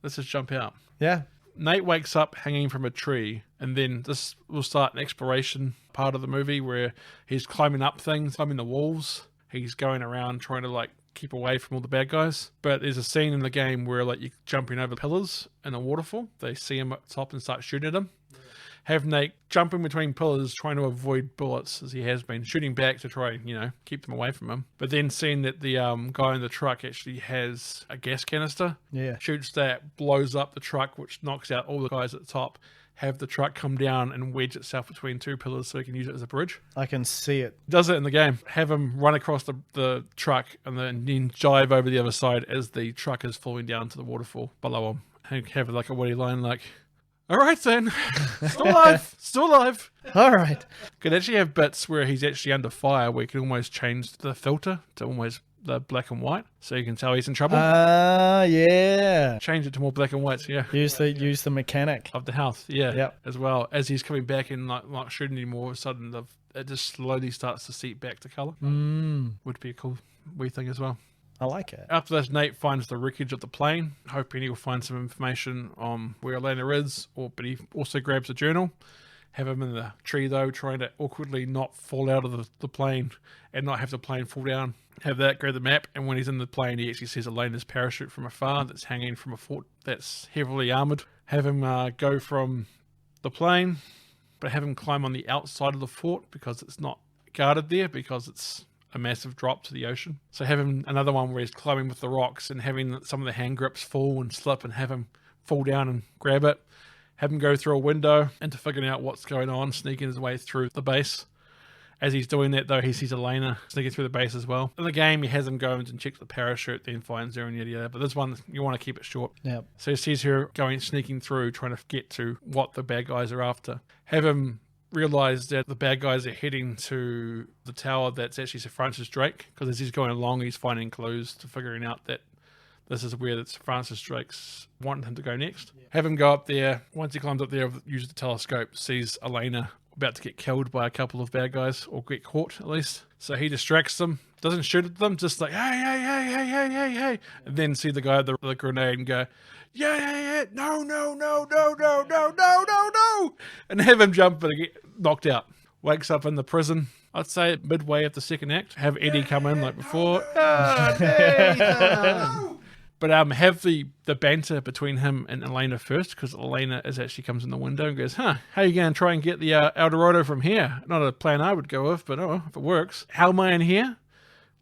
Speaker 2: Let's just jump out.
Speaker 3: Yeah.
Speaker 2: Nate wakes up hanging from a tree, and then this will start an exploration part of the movie where he's climbing up things, climbing the walls. He's going around trying to like keep away from all the bad guys. But there's a scene in the game where like you're jumping over pillars in a waterfall. They see him at the top and start shooting at him. Yeah. Have Nate jumping between pillars trying to avoid bullets, as he has been, shooting back to try, you know, keep them away from him. But then seeing that the guy in the truck actually has a gas canister, shoots that, blows up the truck, which knocks out all the guys at the top. Have the truck come down and wedge itself between 2 pillars so he can use it as a bridge.
Speaker 3: I can see it.
Speaker 2: Does it in the game. Have him run across the truck and then dive over the other side as the truck is falling down to the waterfall below him. And have like a witty line like, all right then, still alive, still alive.
Speaker 3: All right.
Speaker 2: Could actually have bits where he's actually under fire where you can almost change the filter to almost the black and white, so you can tell he's in trouble.
Speaker 3: Yeah.
Speaker 2: Change it to more black and white, so yeah.
Speaker 3: Use the mechanic
Speaker 2: of the house, yeah.
Speaker 3: Yep.
Speaker 2: As well as he's coming back and not shooting anymore. All of a sudden, it just slowly starts to seep back to color. Would be a cool wee thing as well.
Speaker 3: I like it.
Speaker 2: After this, Nate finds the wreckage of the plane, hoping he'll find some information on where Elena is, but he also grabs a journal. Have him in the tree, though, trying to awkwardly not fall out of the plane and not have the plane fall down. Have that, grab the map, and when he's in the plane, he actually sees Elena's parachute from afar that's hanging from a fort that's heavily armoured. Have him go from the plane, but have him climb on the outside of the fort because it's not guarded there, because it's a massive drop to the ocean. So have him another one where he's climbing with the rocks and having some of the hand grips fall and slip, and have him fall down and grab it. have him go through a window into figuring out what's going on, sneaking his way through the base. As he's doing that, though, he sees Elena sneaking through the base as well. In the game, he has him go and check the parachute, then finds her and yada yada. But this one, you want to keep it short.
Speaker 3: Yep.
Speaker 2: So he sees her sneaking through, trying to get to what the bad guys are after. Have him realize that the bad guys are heading to the tower that's actually Sir Francis Drake, because as he's going along, he's finding clues to figuring out that this is where Sir Francis Drake's wanting him to go next. Yeah. Have him go up there. Once he climbs up there, uses the telescope, sees Elena about to get killed by a couple of bad guys, or get caught at least. So he distracts them, doesn't shoot at them, just like, hey, and then see the guy with the grenade and go, yeah, no, and have him jump and get knocked out. Wakes up in the prison, I'd say midway of the second act. Have Eddie come in like before. But have the banter between him and Elena first, because Elena actually comes in the window and goes, how are you going to try and get the Eldorado from here? Not a plan I would go with, but if it works. How am I in here?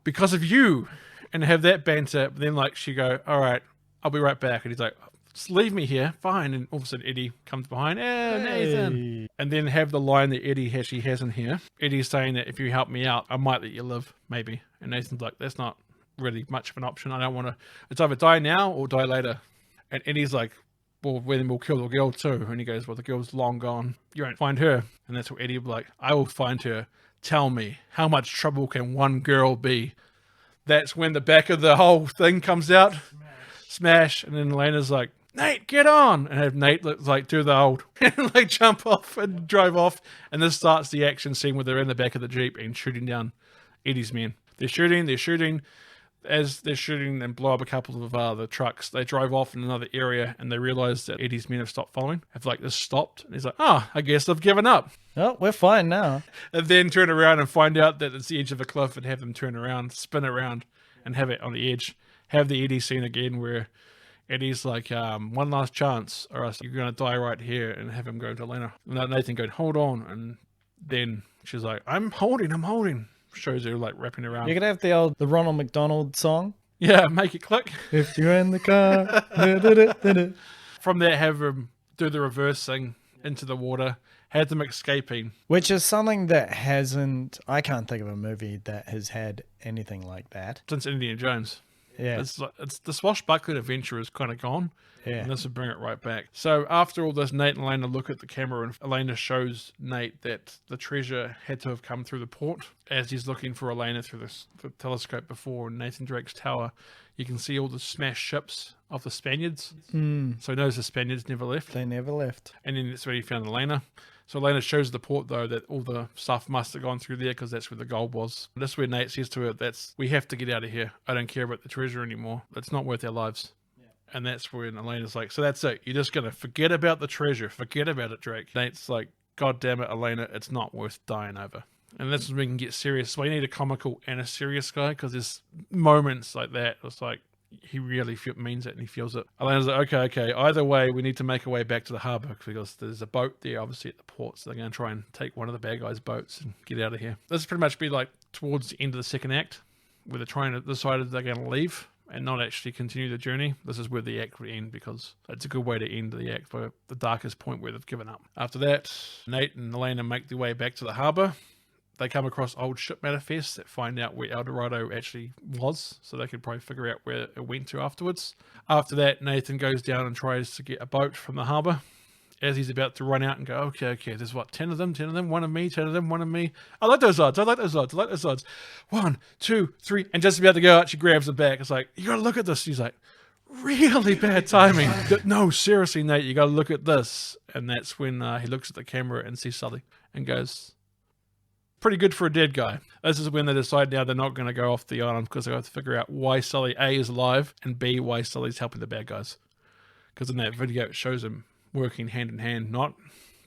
Speaker 2: Because of you. And have that banter. But then she go, all right, I'll be right back. And he's like, just leave me here, fine. And all of a sudden Eddie comes behind, Nathan. And then have the line that Eddie actually has in here. Eddie's saying that if you help me out, I might let you live, maybe. And Nathan's like, that's not really much of an option. I don't want to. It's either die now or die later. And Eddie's like, well, then we'll kill the girl too. And he goes, well, the girl's long gone. You won't find her. And that's what Eddie will be like, I will find her. Tell me, how much trouble can one girl be? That's when the back of the whole thing comes out. Smash. And then Elena's like, Nate, get on. And have Nate do the old and jump off and drive off. And this starts the action scene where they're in the back of the Jeep and shooting down Eddie's men. They're shooting. As they're shooting and blow up a couple of the trucks, they drive off in another area and they realize that Eddie's men have stopped following. Have just stopped. And he's like, I guess they've given up.
Speaker 3: Oh, we're fine now.
Speaker 2: And then turn around and find out that it's the edge of a cliff and have them turn around, spin around and have it on the edge. Have the Eddie scene again where Eddie's like, one last chance or else you're going to die right here, and have him go to Elena. And Nathan going, hold on. And then she's like, I'm holding. Shows her wrapping around.
Speaker 3: You're gonna have the Ronald McDonald song.
Speaker 2: Yeah, make it click.
Speaker 3: If you're in the car.
Speaker 2: From there, have them do the reverse thing into the water. Have them escaping. Which
Speaker 3: is something that I can't think of a movie that has had anything like that.
Speaker 2: Since Indiana Jones.
Speaker 3: Yeah.
Speaker 2: It's the swashbuckling adventure is kind of gone.
Speaker 3: Yeah.
Speaker 2: And this will bring it right back. So after all this, Nate and Elena look at the camera and Elena shows Nate that the treasure had to have come through the port. As he's looking for Elena through the telescope before Nathan Drake's tower, you can see all the smashed ships of the Spaniards. So he knows the Spaniards never left.
Speaker 3: They never left.
Speaker 2: And then that's where he found Elena. So Elena shows the port, though, that all the stuff must have gone through there because that's where the gold was. That's where Nate says to her, we have to get out of here. I don't care about the treasure anymore. It's not worth our lives. And that's when Elena's like, so that's it. You're just going to forget about the treasure. Forget about it, Drake. Nate's like, God damn it, Elena, it's not worth dying over. And that's when we can get serious. So we need a comical and a serious guy, because there's moments like that. It's like, he really means it and he feels it. Elena's like, okay. Either way, we need to make our way back to the harbour because there's a boat there, obviously, at the port. So they're going to try and take one of the bad guys' boats and get out of here. This is pretty much be towards the end of the second act, where they're trying to decide if they're going to leave and not actually continue the journey. This is where the act would end, because it's a good way to end the act, for the darkest point where they've given up. After that, Nate and Elena make their way back to the harbour. They come across old ship manifests that find out where Eldorado actually was, so they could probably figure out where it went to afterwards. After that, Nathan goes down and tries to get a boat from the harbour. As he's about to run out and go, okay, there's 10 of them, one of me, 10 of them, one of me. I like those odds. 1, 2, 3. And just about to go out, she grabs him back. It's like, you got to look at this. She's like, really bad timing. No, seriously, Nate, you got to look at this. And that's when he looks at the camera and sees Sully and goes, pretty good for a dead guy. This is when they decide now they're not going to go off the island, because they have to figure out why Sully, A, is alive, and B, why Sully's helping the bad guys. Because in that video, it shows him working hand in hand, not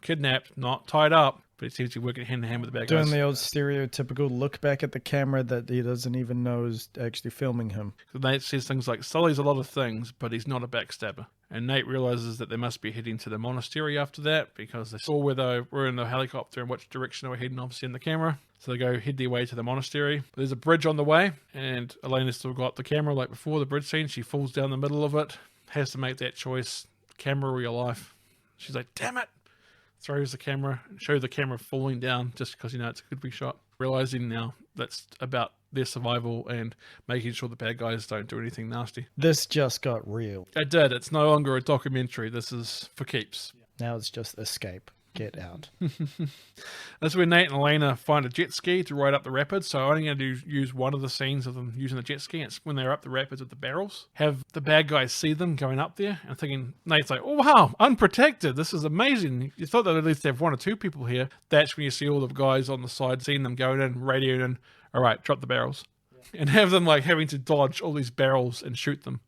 Speaker 2: kidnapped, not tied up, but it seems to be working hand in hand with the bad guys.
Speaker 3: Doing the old stereotypical look back at the camera that he doesn't even know is actually filming him.
Speaker 2: So Nate says things like, Sully's a lot of things, but he's not a backstabber. And Nate realizes that they must be heading to the monastery after that, because they saw where they were in the helicopter and which direction they were heading, obviously, in the camera. So they head their way to the monastery. There's a bridge on the way, and Elena's still got the camera like before the bridge scene. She falls down the middle of it, has to make that choice, camera or your life. She's like, damn it. Throws the camera, shows the camera falling down just because, it's a good big shot. Realizing now that's about their survival and making sure the bad guys don't do anything nasty.
Speaker 3: This just got real.
Speaker 2: It did. It's no longer a documentary. This is for keeps.
Speaker 3: Now it's just escape. Get out.
Speaker 2: That's where Nate and Elena find a jet ski to ride up the rapids. So I'm only going to use one of the scenes of them using the jet ski. It's when they're up the rapids with the barrels. Have the bad guys see them going up there and thinking, Nate's like, oh wow, unprotected. This is amazing. You thought they'd at least have one or two people here. That's when you see all the guys on the side, seeing them going in, radioing in, all right, drop the barrels. Yeah. And have them like having to dodge all these barrels and shoot them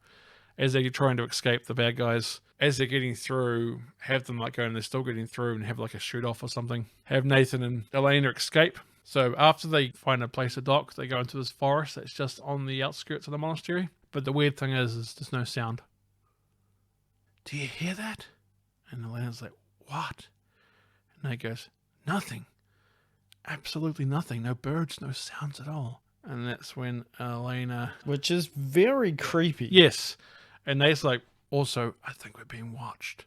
Speaker 2: as they're trying to escape the bad guys. As they're getting through, have them like going, they're still getting through and have like a shoot off or something. Have Nathan and Elena escape. So after they find a place to dock, they go into this forest that's just on the outskirts of the monastery. But the weird thing is there's no sound. Do you hear that? And Elena's like, what? And Nate goes, nothing. Absolutely nothing. No birds, no sounds at all. And that's when Elena...
Speaker 3: Which is very creepy.
Speaker 2: Yes. And Nate's like, also, I think we're being watched.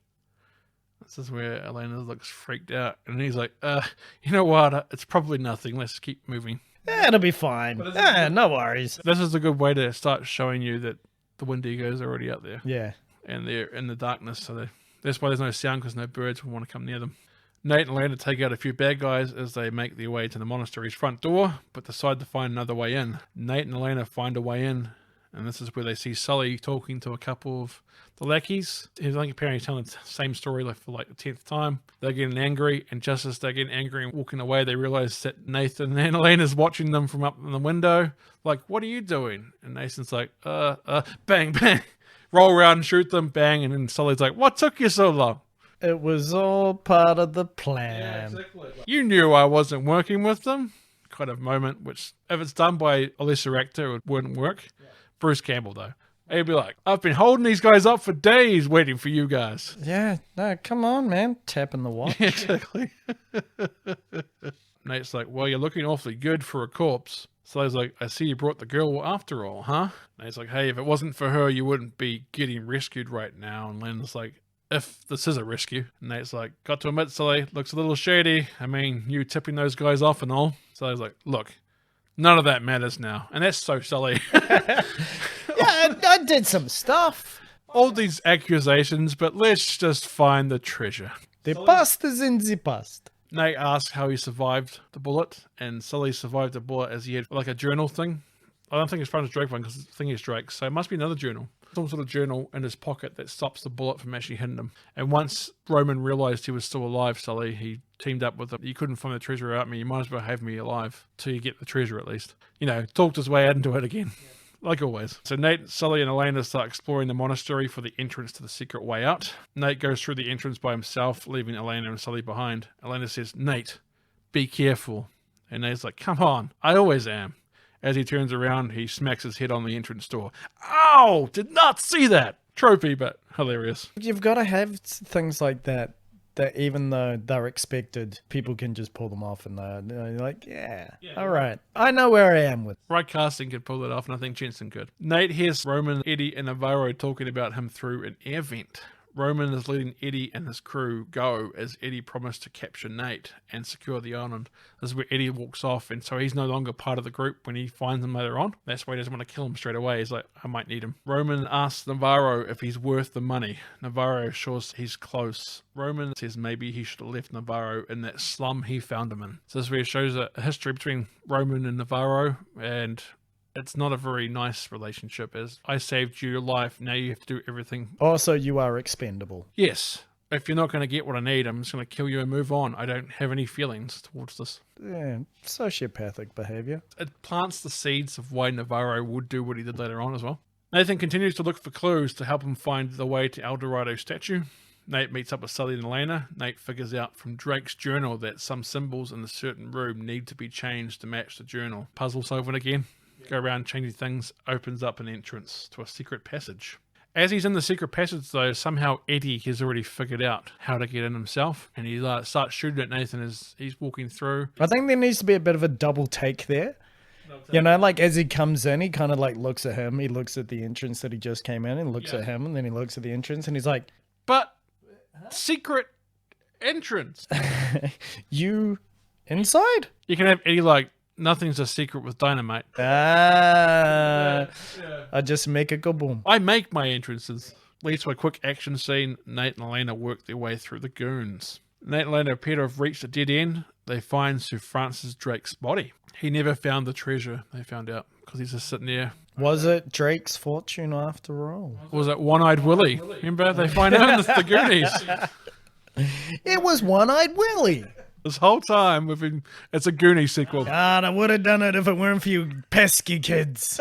Speaker 2: This is where Elena looks freaked out. And he's like, you know what? It's probably nothing. Let's keep moving.
Speaker 3: Yeah, it'll be fine. No worries.
Speaker 2: This is a good way to start showing you that the Wendigos are already out there.
Speaker 3: Yeah.
Speaker 2: And they're in the darkness. So that's why there's no sound, because no birds will want to come near them. Nate and Elena take out a few bad guys as they make their way to the monastery's front door, but decide to find another way in. Nate and Elena find a way in, and this is where they see Sully talking to a couple of the lackeys. He's like apparently telling the same story for like the 10th time. They're getting angry, and just as they're getting angry and walking away, they realize that Nathan and Elena's watching them from up in the window. Like, what are you doing? And Nathan's like, bang, bang. Roll around and shoot them, bang. And then Sully's like, what took you so long?
Speaker 3: It was all part of the plan.
Speaker 2: Yeah, exactly. You knew I wasn't working with them. Kind of moment, which if it's done by a lesser actor, it wouldn't work. Yeah. Bruce Campbell, though. He'd be like, I've been holding these guys up for days waiting for you guys.
Speaker 3: Yeah, no, come on, man. Tapping the watch.
Speaker 2: Yeah, exactly. Nate's like, well, you're looking awfully good for a corpse. So he's like, I see you brought the girl after all, huh? And he's like, hey, if it wasn't for her, you wouldn't be getting rescued right now. And Len's like, if this is a rescue. And Nate's like, got to admit, Sully, looks a little shady. I mean, you tipping those guys off and all. So he's like, look, none of that matters now. And that's so Sully.
Speaker 3: Yeah, I did some stuff.
Speaker 2: All these accusations, but let's just find the treasure.
Speaker 3: The past is in the past.
Speaker 2: Nate asks how he survived the bullet, and Sully survived the bullet as he had like a journal thing. I don't think it's from his Drake one, because the thing is Drake, so it must be another journal. Some sort of journal in his pocket that stops the bullet from actually hitting him. And once Roman realized he was still alive, Sully, he teamed up with him. You couldn't find the treasure without me. You might as well have me alive till you get the treasure at least. You know, talked his way out into it again. Yeah. Like always. So Nate, Sully, and Elena start exploring the monastery for the entrance to the secret way out. Nate goes through the entrance by himself, leaving Elena and Sully behind. Elena says, Nate, be careful. And Nate's like, come on, I always am. As he turns around, he smacks his head on the entrance door. Ow! Did not see that! Trophy, but hilarious.
Speaker 3: You've got to have things like that even though they're expected, people can just pull them off and they're like, yeah, all right. I know where I am with.
Speaker 2: Right casting could pull it off, and I think Jensen could. Nate hears Roman, Eddie, and Navarro talking about him through an air vent. Roman is letting Eddie and his crew go as Eddie promised to capture Nate and secure the island. This is where Eddie walks off, and so he's no longer part of the group when he finds him later on. That's why he doesn't want to kill him straight away. He's like, I might need him. Roman asks Navarro if he's worth the money. Navarro assures he's close. Roman says maybe he should have left Navarro in that slum he found him in. So this is where it shows a history between Roman and Navarro, and it's not a very nice relationship, as I saved your life, now you have to do everything.
Speaker 3: Also, you are expendable.
Speaker 2: Yes. If you're not going to get what I need, I'm just going to kill you and move on. I don't have any feelings towards this.
Speaker 3: Yeah, sociopathic behavior.
Speaker 2: It plants the seeds of why Navarro would do what he did later on as well. Nathan continues to look for clues to help him find the way to Eldorado statue. Nate meets up with Sully and Elena. Nate figures out from Drake's journal that some symbols in a certain room need to be changed to match the journal. Puzzle solving again. Go around changing things, opens up an entrance to a secret passage. As he's in the secret passage, though, somehow Eddie has already figured out how to get in himself, and he starts shooting at Nathan as he's walking through.
Speaker 3: I think there needs to be a bit of a double take there. You know, like as he comes in, he kind of like looks at him, he looks at the entrance that he just came in, and looks at him, and then he looks at the entrance, and he's like,
Speaker 2: but secret entrance.
Speaker 3: You inside?
Speaker 2: You can have Eddie like, nothing's a secret with dynamite.
Speaker 3: I just make it go boom.
Speaker 2: I make my entrances. Leads to a quick action scene. Nate and Elena work their way through the goons. Nate and Elena appear to have reached a dead end. They find Sir Francis Drake's body. He never found the treasure, they found out, because he's just sitting there.
Speaker 3: Was it Drake's fortune after all?
Speaker 2: Was it One-Eyed Willie? Remember, they find out in the Goonies.
Speaker 3: It was One-Eyed Willie.
Speaker 2: This whole time, we've been, it's a Goonie sequel.
Speaker 3: God, I would have done it if it weren't for you pesky kids.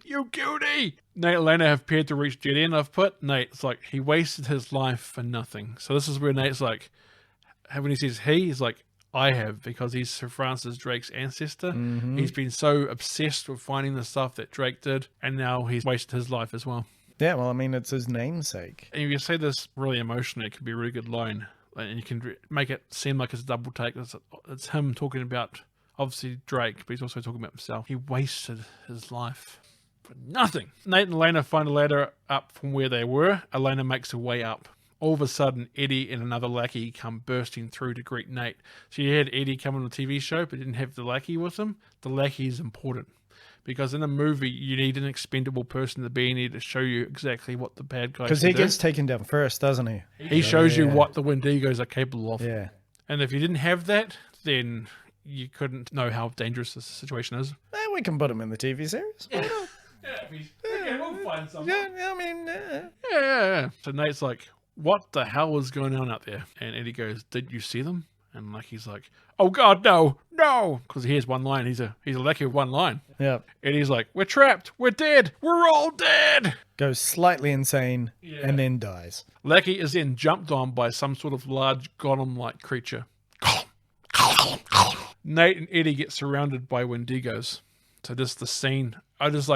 Speaker 2: You Goonie! Nate and Elena have appeared to reach dead end. I've put Nate's like, he wasted his life for nothing. So this is where Nate's like, when he says he's like, I have, because he's Sir Francis Drake's ancestor. Mm-hmm. He's been so obsessed with finding the stuff that Drake did, and now he's wasted his life as well.
Speaker 3: Yeah, well, I mean, it's his namesake.
Speaker 2: And if you say this really emotionally, it could be a really good line. And you can make it seem like it's a double take. It's him talking about, obviously, Drake, but he's also talking about himself. He wasted his life for nothing. Nate and Elena find a ladder up from where they were. Elena makes her way up. All of a sudden, Eddie and another lackey come bursting through to greet Nate. So you had Eddie come on the TV show, but didn't have the lackey with him. The lackey is important. Because in a movie, you need an expendable person to be in there to show you exactly what the bad guys do.
Speaker 3: Because he gets taken down first, doesn't he?
Speaker 2: He shows you what the Wendigos are capable of.
Speaker 3: Yeah.
Speaker 2: And if you didn't have that, then you couldn't know how dangerous this situation is.
Speaker 3: We can put him in the TV series.
Speaker 2: Yeah, we'll find something.
Speaker 3: Yeah, I mean...
Speaker 2: Yeah. So Nate's like, what the hell is going on out there? And Eddie goes, did you see them? And he's like, oh God, no. Because he has one line. He's a lackey with one line.
Speaker 3: Yeah.
Speaker 2: Eddie's like, we're trapped. We're dead. We're all dead.
Speaker 3: Goes slightly insane and then dies.
Speaker 2: Lackey is then jumped on by some sort of large golem-like creature. Nate and Eddie get surrounded by Wendigos. So this is the scene. I just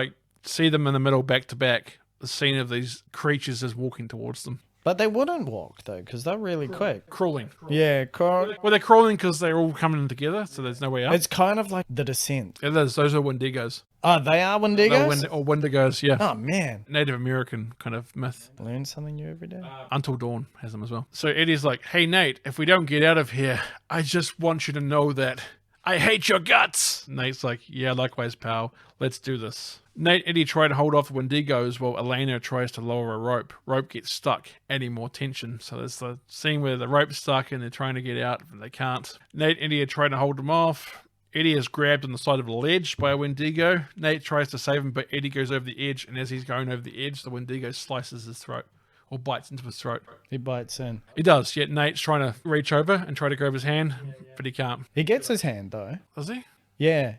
Speaker 2: see them in the middle back to back. The scene of these creatures is walking towards them.
Speaker 3: But they wouldn't walk, though, because they're really quick.
Speaker 2: Crawling.
Speaker 3: Yeah,
Speaker 2: Well, they're crawling because they're all coming in together, so there's no way out.
Speaker 3: It's kind of like The Descent.
Speaker 2: It is. Those are Wendigos.
Speaker 3: Oh, they are Wendigos?
Speaker 2: Or Wendigos, yeah.
Speaker 3: Oh, man.
Speaker 2: Native American kind of myth.
Speaker 3: Learn something new every day.
Speaker 2: Until Dawn has them as well. So Eddie's like, hey, Nate, if we don't get out of here, I just want you to know that I hate your guts. Nate's like, yeah, likewise, pal. Let's do this. Nate and Eddie try to hold off the Wendigos while Elena tries to lower a rope. Rope gets stuck, adding more tension. So there's the scene where the rope's stuck and they're trying to get out, but they can't. Nate and Eddie are trying to hold them off. Eddie is grabbed on the side of a ledge by a Wendigo. Nate tries to save him, but Eddie goes over the edge, and as he's going over the edge, the Wendigo slices his throat, or bites into his throat.
Speaker 3: He bites in.
Speaker 2: He does, yet Nate's trying to reach over and try to grab his hand, but he can't.
Speaker 3: He gets his hand, though.
Speaker 2: Does he?
Speaker 3: Yeah.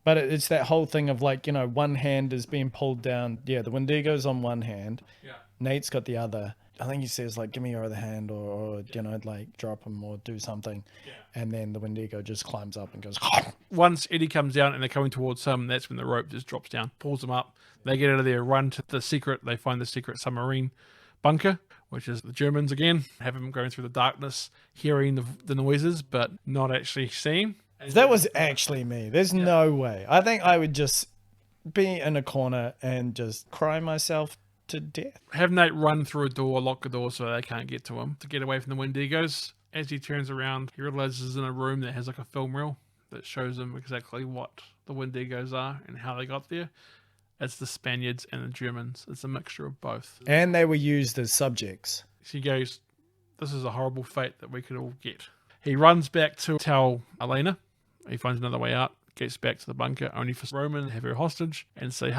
Speaker 3: But it's that whole thing of one hand is being pulled down. Yeah, the Wendigo's on one hand. Yeah. Nate's got the other. I think he says, give me your other hand or drop him or do something. Yeah. And then the Wendigo just climbs up and goes...
Speaker 2: Once Eddie comes down and they're coming towards him, that's when the rope just drops down, pulls them up. They get out of there, run to the secret. They find the secret submarine bunker, which is the Germans again. Have them going through the darkness, hearing the noises, but not actually seeing.
Speaker 3: That was actually me. There's no way. I think I would just be in a corner and just cry myself to death.
Speaker 2: Have Nate run through a door, lock the door so they can't get to him, to get away from the Wendigos. As he turns around, he realizes he's in a room that has a film reel that shows him exactly what the Wendigos are and how they got there. It's the Spaniards and the Germans. It's a mixture of both.
Speaker 3: And they were used as subjects.
Speaker 2: He goes, this is a horrible fate that we could all get. He runs back to tell Elena. He finds another way out, gets back to the bunker, only for Roman to have her hostage and say,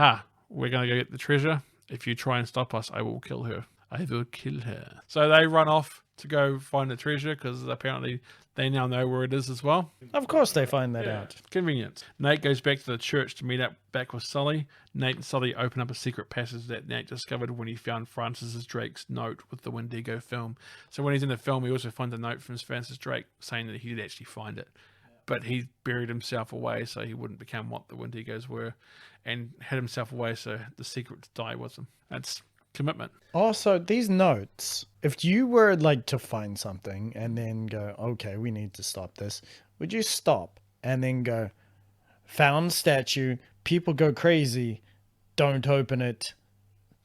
Speaker 2: we're going to go get the treasure. If you try and stop us, I will kill her. I will kill her. So they run off to go find the treasure because apparently they now know where it is as well.
Speaker 3: Of course they find that out.
Speaker 2: Convenient. Nate goes back to the church to meet up back with Sully. Nate and Sully open up a secret passage that Nate discovered when he found Francis Drake's note with the Wendigo film. So when he's in the film, he also finds a note from Francis Drake saying that he did actually find it. But he buried himself away so he wouldn't become what the Wendigos were, and hid himself away so the secret to die with him. That's commitment. Also,
Speaker 3: these notes, if you were to find something and then go, okay, we need to stop this, would you stop and then go, found statue, people go crazy, don't open it,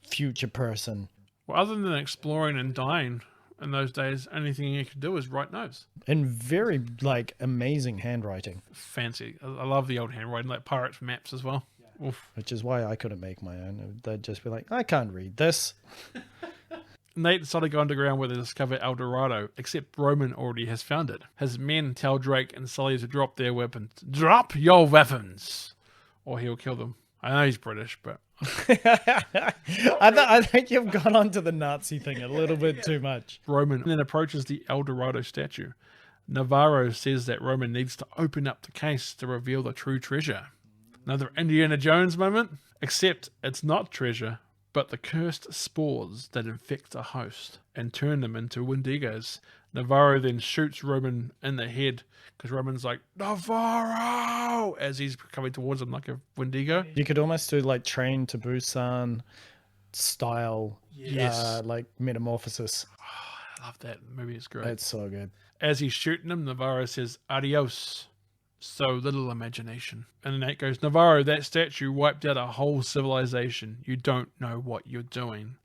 Speaker 3: future person?
Speaker 2: Well, other than exploring and dying in those days, only thing you could do is write notes.
Speaker 3: And very, like, amazing handwriting.
Speaker 2: Fancy. I love the old handwriting, like Pirates maps as well. Oof.
Speaker 3: Which is why I couldn't make my own. They'd just be like, I can't read this.
Speaker 2: Nate and Sully go underground where they discover Eldorado, except Roman already has found it. His men tell Drake and Sully to drop their weapons. Drop your weapons! Or he'll kill them. I know he's British, but...
Speaker 3: I think you've gone on to the Nazi thing a little bit too much.
Speaker 2: Roman then approaches the Eldorado statue. Navarro says that Roman needs to open up the case to reveal the true treasure. Another Indiana Jones moment, except it's not treasure, but the cursed spores that infect a host and turn them into Wendigos. Navarro then shoots Roman in the head because Roman's like, Navarro! As he's coming towards him like a Wendigo.
Speaker 3: You could almost do like Train to Busan style, like metamorphosis.
Speaker 2: Oh, I love that movie. It's great.
Speaker 3: It's so good.
Speaker 2: As he's shooting him, Navarro says, adios. So little imagination. And Nate goes, Navarro, that statue wiped out a whole civilization. You don't know what you're doing.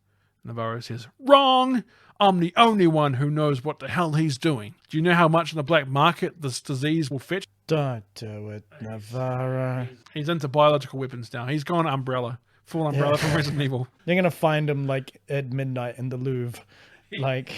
Speaker 2: Navarro says, wrong! I'm the only one who knows what the hell he's doing. Do you know how much on the black market this disease will fetch?
Speaker 3: Don't do it, Navarro.
Speaker 2: He's into biological weapons now. He's gone Umbrella. Full Umbrella from Resident Evil.
Speaker 3: You're going to find him like at midnight in the Louvre, like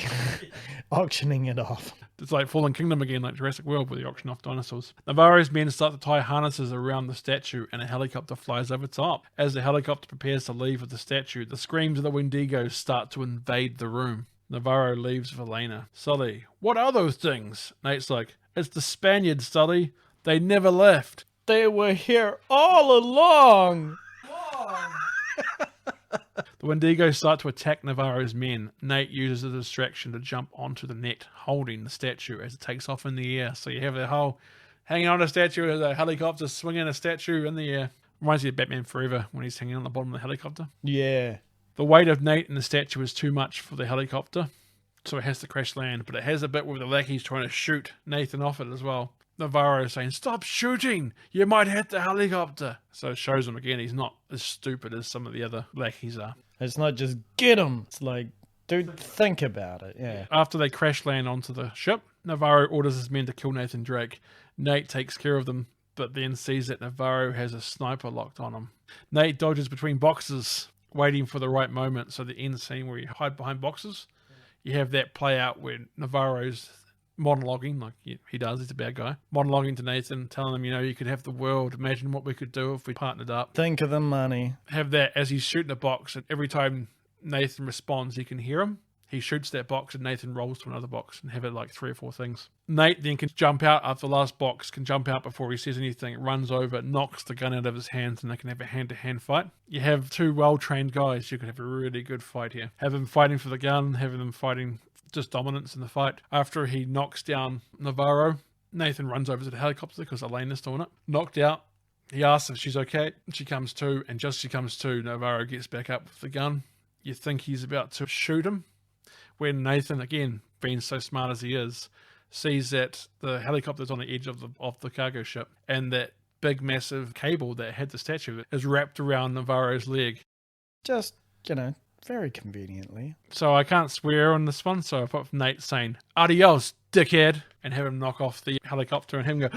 Speaker 3: auctioning it off.
Speaker 2: It's like Fallen Kingdom again, like Jurassic World, where they auction off dinosaurs. Navarro's men start to tie harnesses around the statue, and a helicopter flies over top. As the helicopter prepares to leave with the statue, the screams of the Wendigos start to invade the room. Navarro leaves with Elena. Sully, what are those things? Nate's like, it's the Spaniards, Sully. They never left.
Speaker 3: They were here all along.
Speaker 2: The Wendigos start to attack Navarro's men. Nate uses a distraction to jump onto the net, holding the statue as it takes off in the air. So you have the whole hanging on a statue as a helicopter swinging a statue in the air. Reminds me of Batman Forever when he's hanging on the bottom of the helicopter.
Speaker 3: Yeah.
Speaker 2: The weight of Nate and the statue is too much for the helicopter, so it has to crash land. But it has a bit where the lackey's trying to shoot Nathan off it as well. Navarro is saying, stop shooting! You might hit the helicopter! So it shows him again he's not as stupid as some of the other lackeys are.
Speaker 3: It's not just get him. It's like, dude, think about it. Yeah.
Speaker 2: After they crash land onto the ship, Navarro orders his men to kill Nathan Drake. Nate takes care of them, but then sees that Navarro has a sniper locked on him. Nate dodges between boxes, waiting for the right moment. So the end scene where you hide behind boxes, you have that play out where Navarro's monologuing, like he does, he's a bad guy, monologuing to Nathan, telling him, you could have the world, imagine what we could do if we partnered up.
Speaker 3: Think of the money.
Speaker 2: Have that as he's shooting a box, and every time Nathan responds, he can hear him. He shoots that box, and Nathan rolls to another box, and have it like 3 or 4 things. Nate then can jump out after the last box, can jump out before he says anything, runs over, knocks the gun out of his hands, and they can have a hand-to-hand fight. You have 2 well-trained guys, you could have a really good fight here. Have them fighting for the gun, have them fighting just dominance in the fight. After he knocks down Navarro, Nathan runs over to the helicopter because Elena's still in it. Knocked out. He asks if she's okay. She comes to, and just as she comes to, Navarro gets back up with the gun. You think he's about to shoot him, when Nathan, again, being so smart as he is, sees that the helicopter's on the edge of the cargo ship, and that big massive cable that had the statue is wrapped around Navarro's leg.
Speaker 3: Just, very conveniently.
Speaker 2: So I can't swear on this one, so I put Nate saying, adios, dickhead, and have him knock off the helicopter and him go,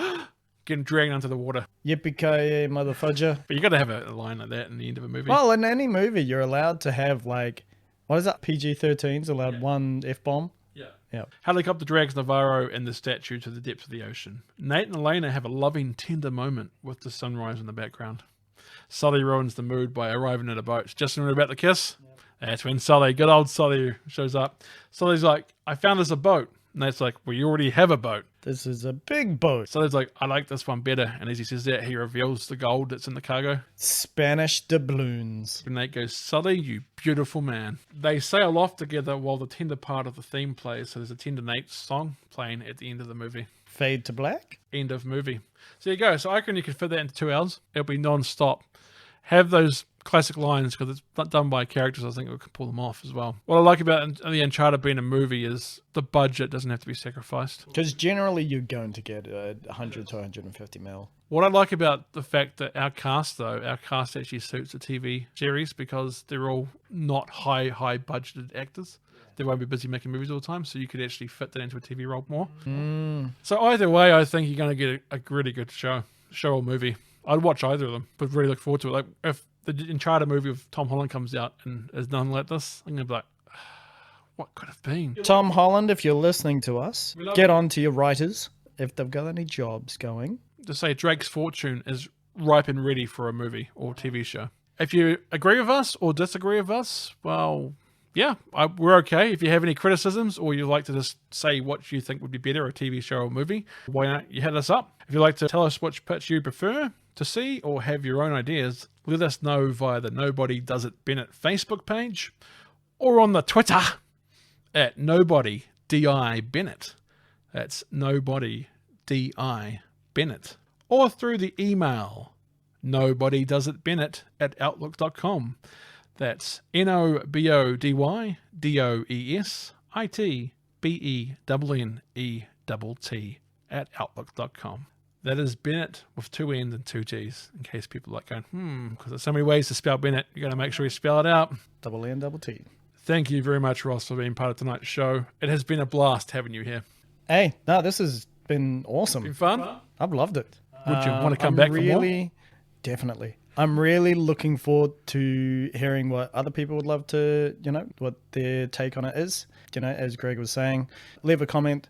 Speaker 2: getting dragged under the water.
Speaker 3: Yippee-ki-yay, motherfudger.
Speaker 2: But you got to have a line like that in the end of a movie.
Speaker 3: Well, in any movie, you're allowed to have, like, what is that? PG-13's allowed 1 F-bomb? Yeah.
Speaker 2: Helicopter drags Navarro and the statue to the depths of the ocean. Nate and Elena have a loving, tender moment with the sunrise in the background. Sully ruins the mood by arriving at a boat. Just when we're about to kiss, that's when Sully, good old Sully, shows up. Sully's like, I found us a boat. And Nate's like, well, you already have a boat.
Speaker 3: This is a big boat.
Speaker 2: Sully's like, I like this one better. And as he says that, he reveals the gold that's in the cargo.
Speaker 3: Spanish doubloons.
Speaker 2: And Nate goes, Sully, you beautiful man. They sail off together while the tender part of the theme plays. So there's a Tender Nate song playing at the end of the movie.
Speaker 3: Fade to black?
Speaker 2: End of movie. So there you go. So I reckon you could fit that into 2 hours. It'll be non-stop. Have those classic lines because it's not done by characters. I think we can pull them off as well. What I like about the Uncharted being a movie is the budget doesn't have to be sacrificed.
Speaker 3: Because generally you're going to get 100 to 150 mil.
Speaker 2: What I like about the fact that our cast actually suits a TV series because they're all not high budgeted actors. They won't be busy making movies all the time, so you could actually fit that into a TV role more. So either way, I think you're going to get a really good show or movie. I'd watch either of them, but really look forward to it. Like if the Uncharted movie with Tom Holland comes out and is done like this, I'm going to be like, what could have been?
Speaker 3: Tom Holland, if you're listening to us, get on to your writers if they've got any jobs going.
Speaker 2: To say Drake's Fortune is ripe and ready for a movie or TV show. If you agree with us or disagree with us, well, yeah, we're okay. If you have any criticisms or you'd like to just say what you think would be better, a TV show or movie, why not you hit us up? If you'd like to tell us which pitch you prefer to see or have your own ideas, let us know via the Nobody Does It Bennett Facebook page or on the Twitter at Nobody DI Bennett. That's Nobody DI Bennett. Or through the email nobodydoesitbennett@outlook.com. That's NOBODYDOESITBENNETT That is Bennett with 2 N's and 2 T's, in case people are like going, because there's so many ways to spell Bennett. You got to make sure you spell it out.
Speaker 3: Double N, double T.
Speaker 2: Thank you very much, Ross, for being part of tonight's show. It has been a blast having you here.
Speaker 3: Hey, no, this has been awesome.
Speaker 2: Been fun?
Speaker 3: I've loved it.
Speaker 2: Would you want to come back for more?
Speaker 3: Definitely. I'm really looking forward to hearing what other people would love to, what their take on it is. As Greg was saying, leave a comment,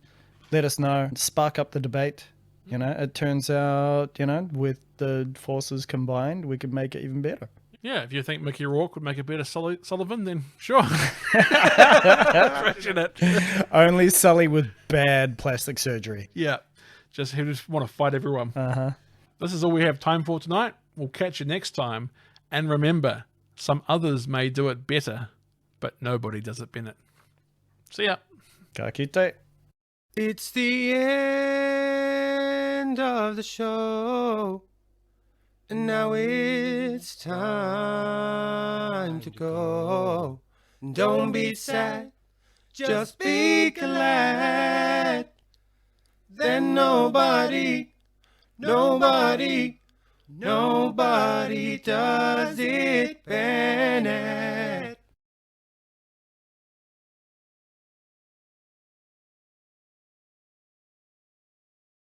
Speaker 3: let us know, spark up the debate. It turns out, with the forces combined, we could make it even better.
Speaker 2: Yeah, if you think Mickey Rourke would make a better Sullivan, then sure. Crashing it.
Speaker 3: Only Sully with bad plastic surgery.
Speaker 2: Yeah, he just want to fight everyone. This is all we have time for tonight. We'll catch you next time. And remember, some others may do it better, but nobody does it Bennett. See ya.
Speaker 3: Ka kite.
Speaker 1: It's the end of the show, and now it's time to go. Don't be sad, just be glad. Then nobody does it Bennett.